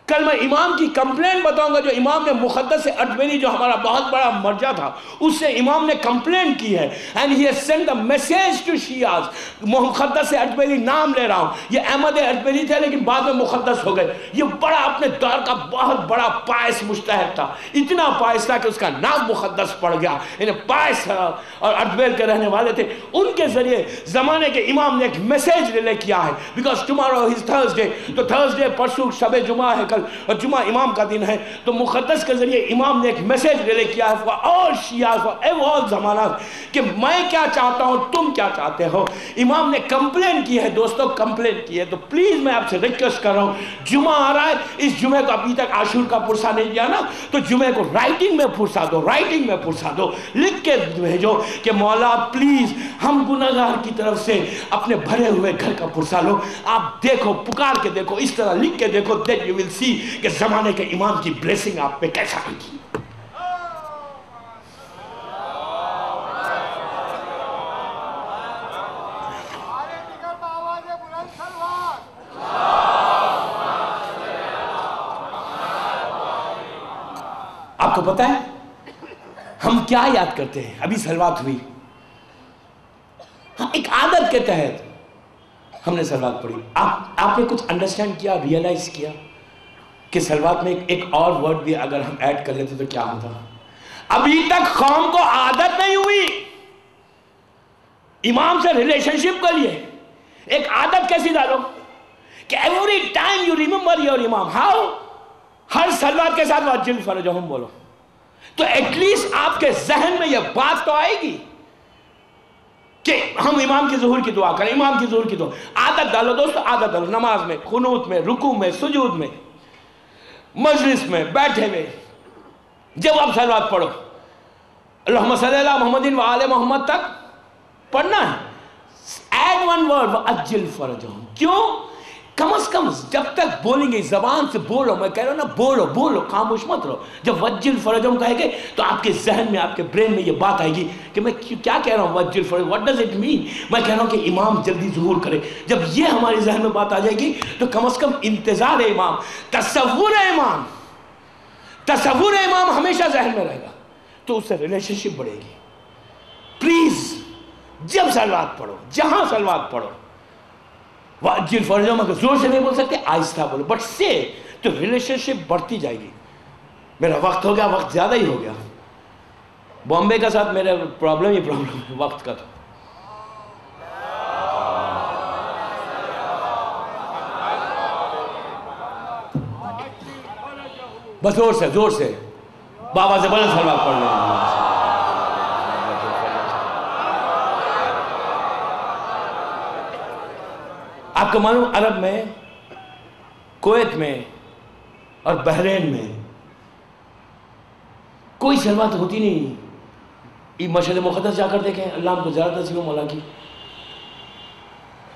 کل میں امام کی کمپلین بتاؤں گا، جو امام نے مقدس اٹبیلی جو ہمارا بہت بڑا مرجع تھا، اس سے امام نے کمپلین کی ہے، and he has sent the message to Shias. مقدس اٹبیلی نام لے رہا ہوں، یہ احمد اٹبیلی تھے لیکن بعد میں مقدس ہو گئے. یہ بڑا اپنے دور کا بہت بڑا پائس مجتہد تھا، اتنا پائس تھا کہ اس کا نام مقدس پڑ گیا. انہیں پائس اور اٹبیل کے رہنے والے تھے. ان کے ذریعے زمانے کے امام نے ایک میسیج ریلے کیا ہے، بیکاز ٹمارو از تھرسڈے، تو تھرسڈے پرسوں شب جمعہ ہے اور جمعہ امام کا دن ہے، تو مقدس کے ذریعے امام نے ایک میسیج ریلے کیا ہے for all Shia, for all زمانات، کہ میں کیا چاہتا ہوں، تم کیا چاہتے ہو. امام نے کمپلین کی ہے دوستو، کمپلین کی ہے. تو پلیز میں آپ سے ریکویسٹ کر رہا ہوں، جمعہ آ رہا ہے، اس جمعے کو ابھی تک عاشور کا پرسہ نہیں دیا نا، تو جمعے کو رائٹنگ میں پرسہ دو، رائٹنگ میں پرسہ دو، لکھ کے بھیجو کہ مولا پلیز ہم گناہگار کی طرف سے اپنے بھرے ہوئے گھر کا پرسہ لو. آپ دیکھو، پکار کے دیکھو، اس طرح لکھ کے دیکھو، then you will see کہ زمانے کے امام کی بلیسنگ آپ پہ کیسا ہوگی. آپ کو پتہ ہے ہم کیا یاد کرتے ہیں؟ ابھی سلوات ہوئی، ایک عادت کے تحت ہم نے سلوات پڑھی. آپ نے کچھ انڈرسٹینڈ کیا، ریئلائز کیا کہ سلوات میں ایک اور ورڈ بھی اگر ہم ایڈ کر لیتے تو کیا ہوتا؟ ابھی تک قوم کو عادت نہیں ہوئی امام سے ریلیشن شپ کے لیے. ایک عادت کیسی ڈالو کہ every time you remember your امام. ہاؤ؟ ہر سلوات کے ساتھ وجل فرجہم بولو، تو ایٹ لیسٹ آپ کے ذہن میں یہ بات تو آئے گی کہ ہم امام کی ظہور کی دعا کریں، امام کی ظہور کی دعا. عادت ڈالو دوستو، عادت ڈالو. نماز میں، قنوت میں، رکوع میں، سجود میں، مجلس میں بیٹھے ہوئے جب آپ سلوات پڑھو، اللہم صلی اللہ محمد و آل محمد تک پڑھنا ہے. ایڈ ون ورڈ وَأَجِّلْ فَرَجَهُمْ. کیوں؟ کم از کم جب تک بولیں گے، زبان سے بولو، میں کہہ رہا ہوں نا، بولو بولو، خاموش مت رہو. جب وَأَجِّلْ فَرَجَهُمْ کہے گے تو آپ کے ذہن میں، آپ کے برین میں یہ بات آئے گی کہ میں کیا کہہ رہا ہوں. وَأَجِّلْ فَرَجَهُمْ what does it mean؟ میں کہہ رہا ہوں کہ امام جلدی ظہور کرے. جب یہ ہمارے ذہن میں بات آ جائے گی تو کم از کم انتظار امام، تصور امام ہمیشہ ذہن میں رہے گا، تو اس سے ریلیشن شپ بڑھے گی. پلیز جب سلوات پڑھو، جہاں سلوات پڑھو، وَأَجِّلْ فَرْجَهُمْ اگر زور سے نہیں بول سکتے آہستہ بولو، بٹ سے تو ریلیشن شپ بڑھتی جائے گی. میرا وقت ہو گیا، وقت زیادہ ہی ہو گیا. بامبے کا ساتھ میرا پرابلم ہے وقت کا. تو بس زور سے بابا سے بلند سلوات پڑھ لیں. آپ کو معلوم عرب میں، کویت میں اور بحرین میں کوئی سلوات ہوتی نہیں. یہ مشہد مقدس جا کر دیکھیں، اللہ ہم کو زیادہ نصیب مولا کی.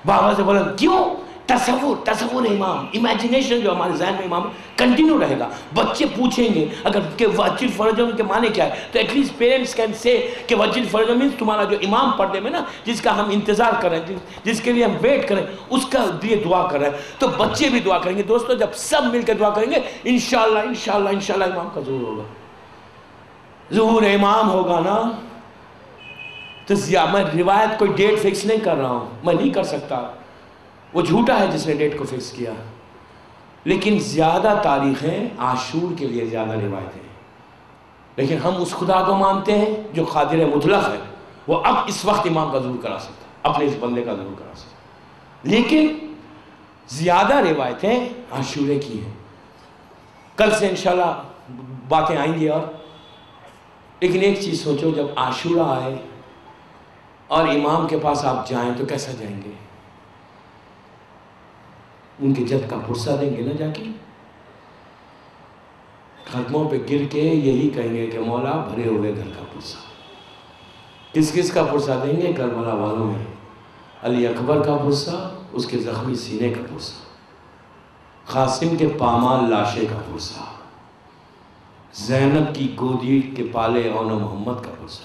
بابا سے بلند کیوں؟ تصور امام، امیجنیشن جو ہمارے ذہن میں امام کنٹینیو رہے گا. بچے پوچھیں گے اگر کہ وجل فرجم کے معنی کیا ہے، تو at least parents can say کہ وجل فرجم مینس تمہارا جو امام پردے میں نا، جس کا ہم انتظار کریں، جس کے لیے ہم ویٹ کریں، اس کا لیے دعا کر رہے ہیں. تو بچے بھی دعا کریں گے. دوستو جب سب مل کے دعا کریں گے، انشاءاللہ امام کا ظہور ہوگا. ظہور امام ہوگا نا، تو میں روایت کوئی ڈیٹ فکس نہیں کر رہا ہوں، میں نہیں کر سکتا، وہ جھوٹا ہے جس نے ڈیٹ کو فکس کیا. لیکن زیادہ تاریخیں عاشور کے لیے زیادہ روایتیں، لیکن ہم اس خدا کو مانتے ہیں جو قادر مطلق ہے. وہ اب اس وقت امام کا ظہور کرا سکتا ہے، اپنے اس بندے کا ظہور کرا سکتا ہے. لیکن زیادہ روایتیں عاشورے کی ہیں. کل سے انشاءاللہ باتیں آئیں گی. اور لیکن ایک چیز سوچو، جب عاشورہ آئے اور امام کے پاس آپ جائیں تو کیسا جائیں گے؟ ان کے جد کا پرسہ دیں گے نا، جا کے قدموں پہ گر کے یہی کہیں گے کہ مولا بھرے ہوئے گھر کا پرسہ. کس کس کا پرسہ دیں گے؟ کربلا والوں میں علی اکبر کا پرسہ، اس کے زخمی سینے کا پرسہ، قاسم کے پامال لاشے کا پرسہ، زینب کی گودی کے پالے اون محمد کا پرسہ،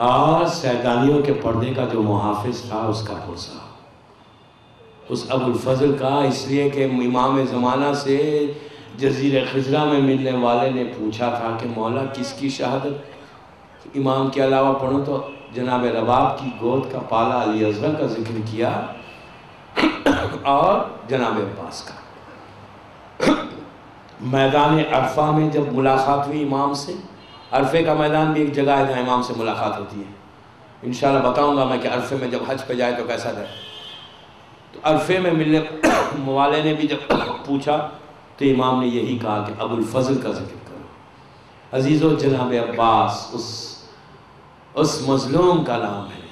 اور سیدانیوں کے پردے کا جو محافظ تھا اس کا پرسہ. اس ابو الفضل کا، اس لیے کہ امام زمانہ سے جزیرہ خضرہ میں ملنے والے نے پوچھا تھا کہ مولا کس کی شہادت؟ امام کے علاوہ پڑھوں تو جناب رباب کی گود کا پالا علی اصغر کا ذکر کیا اور جناب عباس کا۔ میدان عرفہ میں جب ملاقات ہوئی امام سے، عرفے کا میدان بھی ایک جگہ ہے جہاں امام سے ملاقات ہوتی ہے، انشاءاللہ بتاؤں گا میں کہ عرفے میں جب حج پہ جائے تو کیسا جائے۔ تو عرفے میں ملنے والے نے بھی جب پوچھا تو امام نے یہی کہا کہ ابو الفضل کا ذکر کرو۔ عزیزو، جناب عباس اس مظلوم کا نام ہے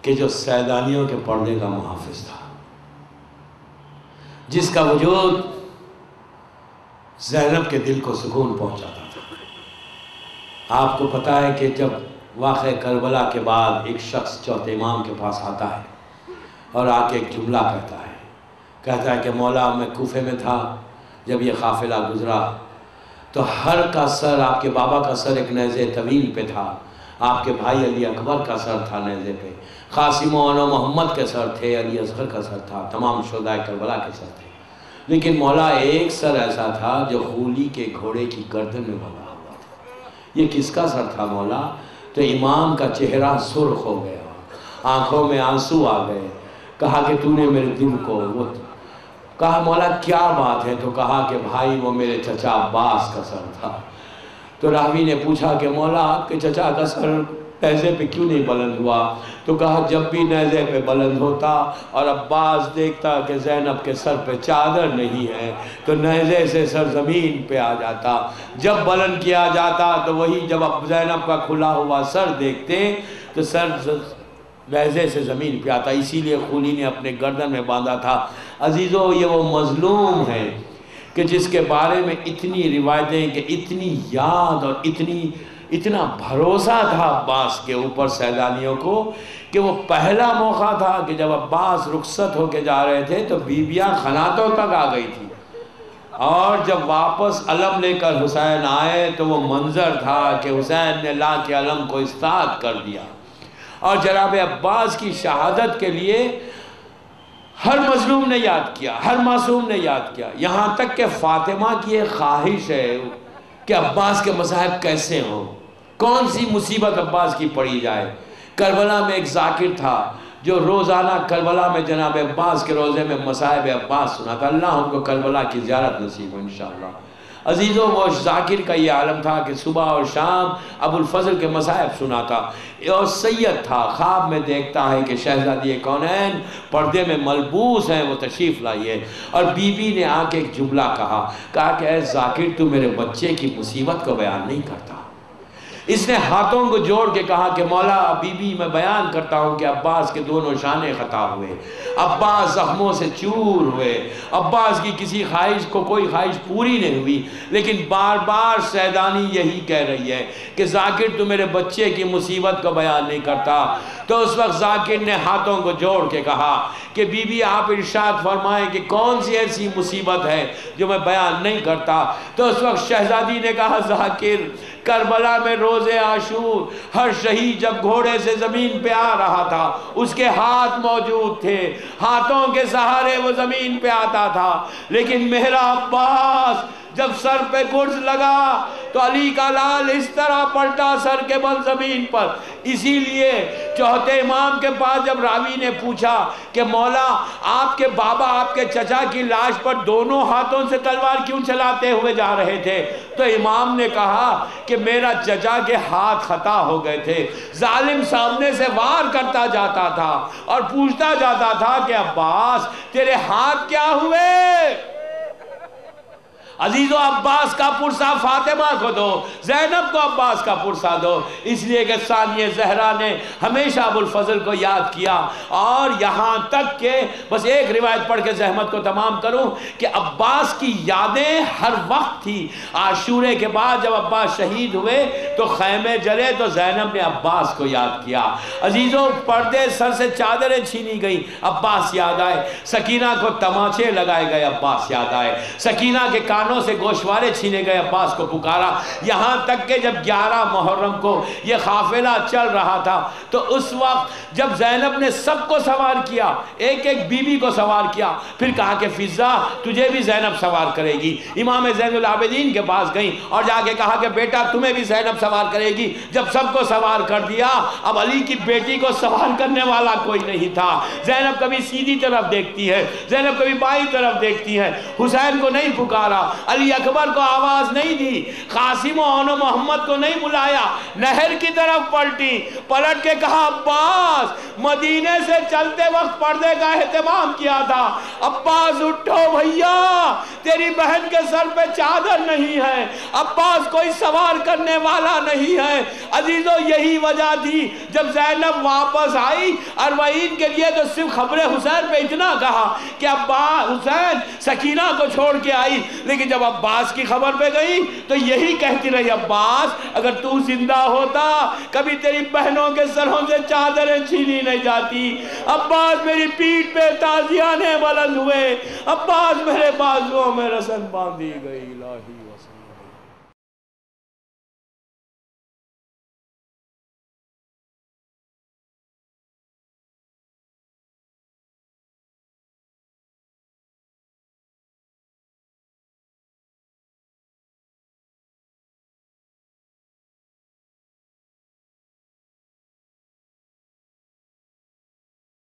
کہ جو سیدانیوں کے پردے کا محافظ تھا، جس کا وجود زینب کے دل کو سکون پہنچاتا تھا۔ آپ کو پتہ ہے کہ جب واقعہ کربلا کے بعد ایک شخص چوتھے امام کے پاس آتا ہے اور آ کے ایک جملہ کہتا ہے کہ مولا میں کوفے میں تھا جب یہ قافلہ گزرا تو ہر کا سر، آپ کے بابا کا سر ایک نیزے طویل پہ تھا، آپ کے بھائی علی اکبر کا سر تھا نیزے پہ، قاسم و محمد کے سر تھے، علی اصغر کا سر تھا، تمام شہداء کربلا کے سر تھے، لیکن مولا ایک سر ایسا تھا جو خولی کے گھوڑے کی گردن میں بندھا ہوا تھا۔ یہ کس کا سر تھا مولا؟ تو امام کا چہرہ سرخ ہو گیا، آنکھوں میں آنسو آ گئے، کہا کہ تو نے میرے دل کو کہا مولا کیا بات ہے؟ تو کہا کہ بھائی وہ میرے چچا عباس کا سر تھا۔ تو راوی نے پوچھا کہ مولا آپ کے چچا کا سر نیزے پہ کیوں نہیں بلند ہوا؟ تو کہا جب بھی نیزے پہ بلند ہوتا اور عباس دیکھتا کہ زینب کے سر پہ چادر نہیں ہے تو نیزے سے سر زمین پہ آ جاتا، جب بلند کیا جاتا تو وہی جب زینب کا کھلا ہوا سر دیکھتے تو سر نیزے سے زمین پہ آتا، اسی لیے خولی نے اپنے گردن میں باندھا تھا۔ عزیزو، یہ وہ مظلوم ہے کہ جس کے بارے میں اتنی روایتیں، کہ اتنی یاد اور اتنا بھروسہ تھا عباس کے اوپر سیدانیوں کو، کہ وہ پہلا موقع تھا کہ جب عباس رخصت ہو کے جا رہے تھے تو بیویاں خناتوں تک آ گئی تھی، اور جب واپس علم لے کر حسین آئے تو وہ منظر تھا کہ حسین نے لا کے علم کو استاد کر دیا۔ اور جناب عباس کی شہادت کے لیے ہر مظلوم نے یاد کیا، ہر معصوم نے یاد کیا، یہاں تک کہ فاطمہ کی ایک خواہش ہے کہ عباس کے مصائب کیسے ہوں، کون سی مصیبت عباس کی پڑی جائے۔ کربلا میں ایک ذاکر تھا جو روزانہ کربلا میں جناب عباس کے روزے میں مصائب عباس سناتا۔ اللہ ہم کو کربلا کی زیارت نصیب ہو انشاءاللہ۔ عزیزوں، وہ ذاکر کا یہ عالم تھا کہ صبح اور شام ابو الفضل کے مصائب سناتا، اور سید تھا، خواب میں دیکھتا ہے کہ شہزادی کونین پردے میں ملبوس ہیں، وہ تشریف لائیے، اور بی بی نے آ کے ایک جملہ کہا کہ اے ذاکر تو میرے بچے کی مصیبت کو بیان نہیں کرتا۔ اس نے ہاتھوں کو جوڑ کے کہا کہ مولا بی بی میں بیان کرتا ہوں کہ عباس کے دونوں شانے خطا ہوئے، عباس زخموں سے چور ہوئے، عباس کی کسی خواہش کو کوئی خواہش پوری نہیں ہوئی، لیکن بار بار سیدانی یہی کہہ رہی ہے کہ ذاکر تو میرے بچے کی مصیبت کو بیان نہیں کرتا۔ تو اس وقت ذاکر نے ہاتھوں کو جوڑ کے کہا کہ بی بی آپ ارشاد فرمائیں کہ کون سی ایسی مصیبت ہے جو میں بیان نہیں کرتا۔ تو اس وقت شہزادی نے کہا ذاکر، کربلا میں روز عاشور ہر شہید جب گھوڑے سے زمین پہ آ رہا تھا اس کے ہاتھ موجود تھے، ہاتھوں کے سہارے وہ زمین پہ آتا تھا، لیکن میرا عباس جب سر پہ گرز لگا تو علی کا لال اس طرح پلٹا سر کے بل زمین پر۔ اسی لیے چوتھے امام کے پاس جب راوی نے پوچھا کہ مولا آپ کے بابا آپ کے چچا کی لاش پر دونوں ہاتھوں سے تلوار کیوں چلاتے ہوئے جا رہے تھے، تو امام نے کہا کہ میرا چچا کے ہاتھ خطا ہو گئے تھے، ظالم سامنے سے وار کرتا جاتا تھا اور پوچھتا جاتا تھا کہ عباس تیرے ہاتھ کیا ہوئے؟ عزیزو، عباس کا پرسہ فاطمہ کو دو، زینب کو عباس کا پرسہ دو، اس لیے کہ ثانیہ زہرا نے ہمیشہ ابو الفضل کو یاد کیا۔ اور یہاں تک کہ بس ایک روایت پڑھ کے زحمت کو تمام کروں کہ عباس کی یادیں ہر وقت تھی۔ عاشورے کے بعد جب عباس شہید ہوئے تو خیمے جلے تو زینب نے عباس کو یاد کیا۔ عزیزو، پردے سر سے چادریں چھینی گئی، عباس یاد آئے، سکینہ کو تماچے لگائے گئے، عباس یاد آئے، سکینہ کے کان کانوں سے گوشوارے چھینے گئے عباس کو پکارا، یہاں تک کہ جب 11 محرم کو یہ قافلہ چل رہا تھا تو اس وقت جب زینب نے سب کو سوار کیا، ایک ایک بیوی کو سوار کیا، پھر کہا کہ فضہ تجھے بھی زینب سوار کرے گی۔ امام زین العابدین کے پاس گئیں اور جا کے کہا کہ بیٹا تمہیں بھی زینب سوار کرے گی۔ جب سب کو سوار کر دیا، اب علی کی بیٹی کو سوار کرنے والا کوئی نہیں تھا۔ زینب کبھی سیدھی طرف دیکھتی ہے، زینب کبھی بائیں طرف دیکھتی ہے، حسین کو نہیں پکارا، علی اکبر کو آواز نہیں دی، قاسم و محمد کو نہیں بلایا، نہر کی طرف پلٹی، پلٹ کے کہا عباس مدینے سے چلتے وقت پردے کا اہتمام کیا تھا، عباس اٹھو بھیا، تیری بہن کے سر پہ چادر نہیں ہے، عباس کوئی سوار کرنے والا نہیں ہے۔ عزیزو یہی وجہ تھی جب زینب واپس آئی اربعین کے لیے تو صرف خبر حسین پہ اتنا کہا کہ عباس حسین سکینہ کو چھوڑ کے آئی، لیکن جب عباس کی خبر پہ گئی تو یہی کہتی رہی عباس اگر تو زندہ ہوتا کبھی تیری بہنوں کے سروں سے چادریں چھینی نہیں جاتی۔ عباس میری پیٹھ پہ تازیانے بلند ہوئے، عباس میرے بازوؤں میں رسن باندھی گئی۔ الہی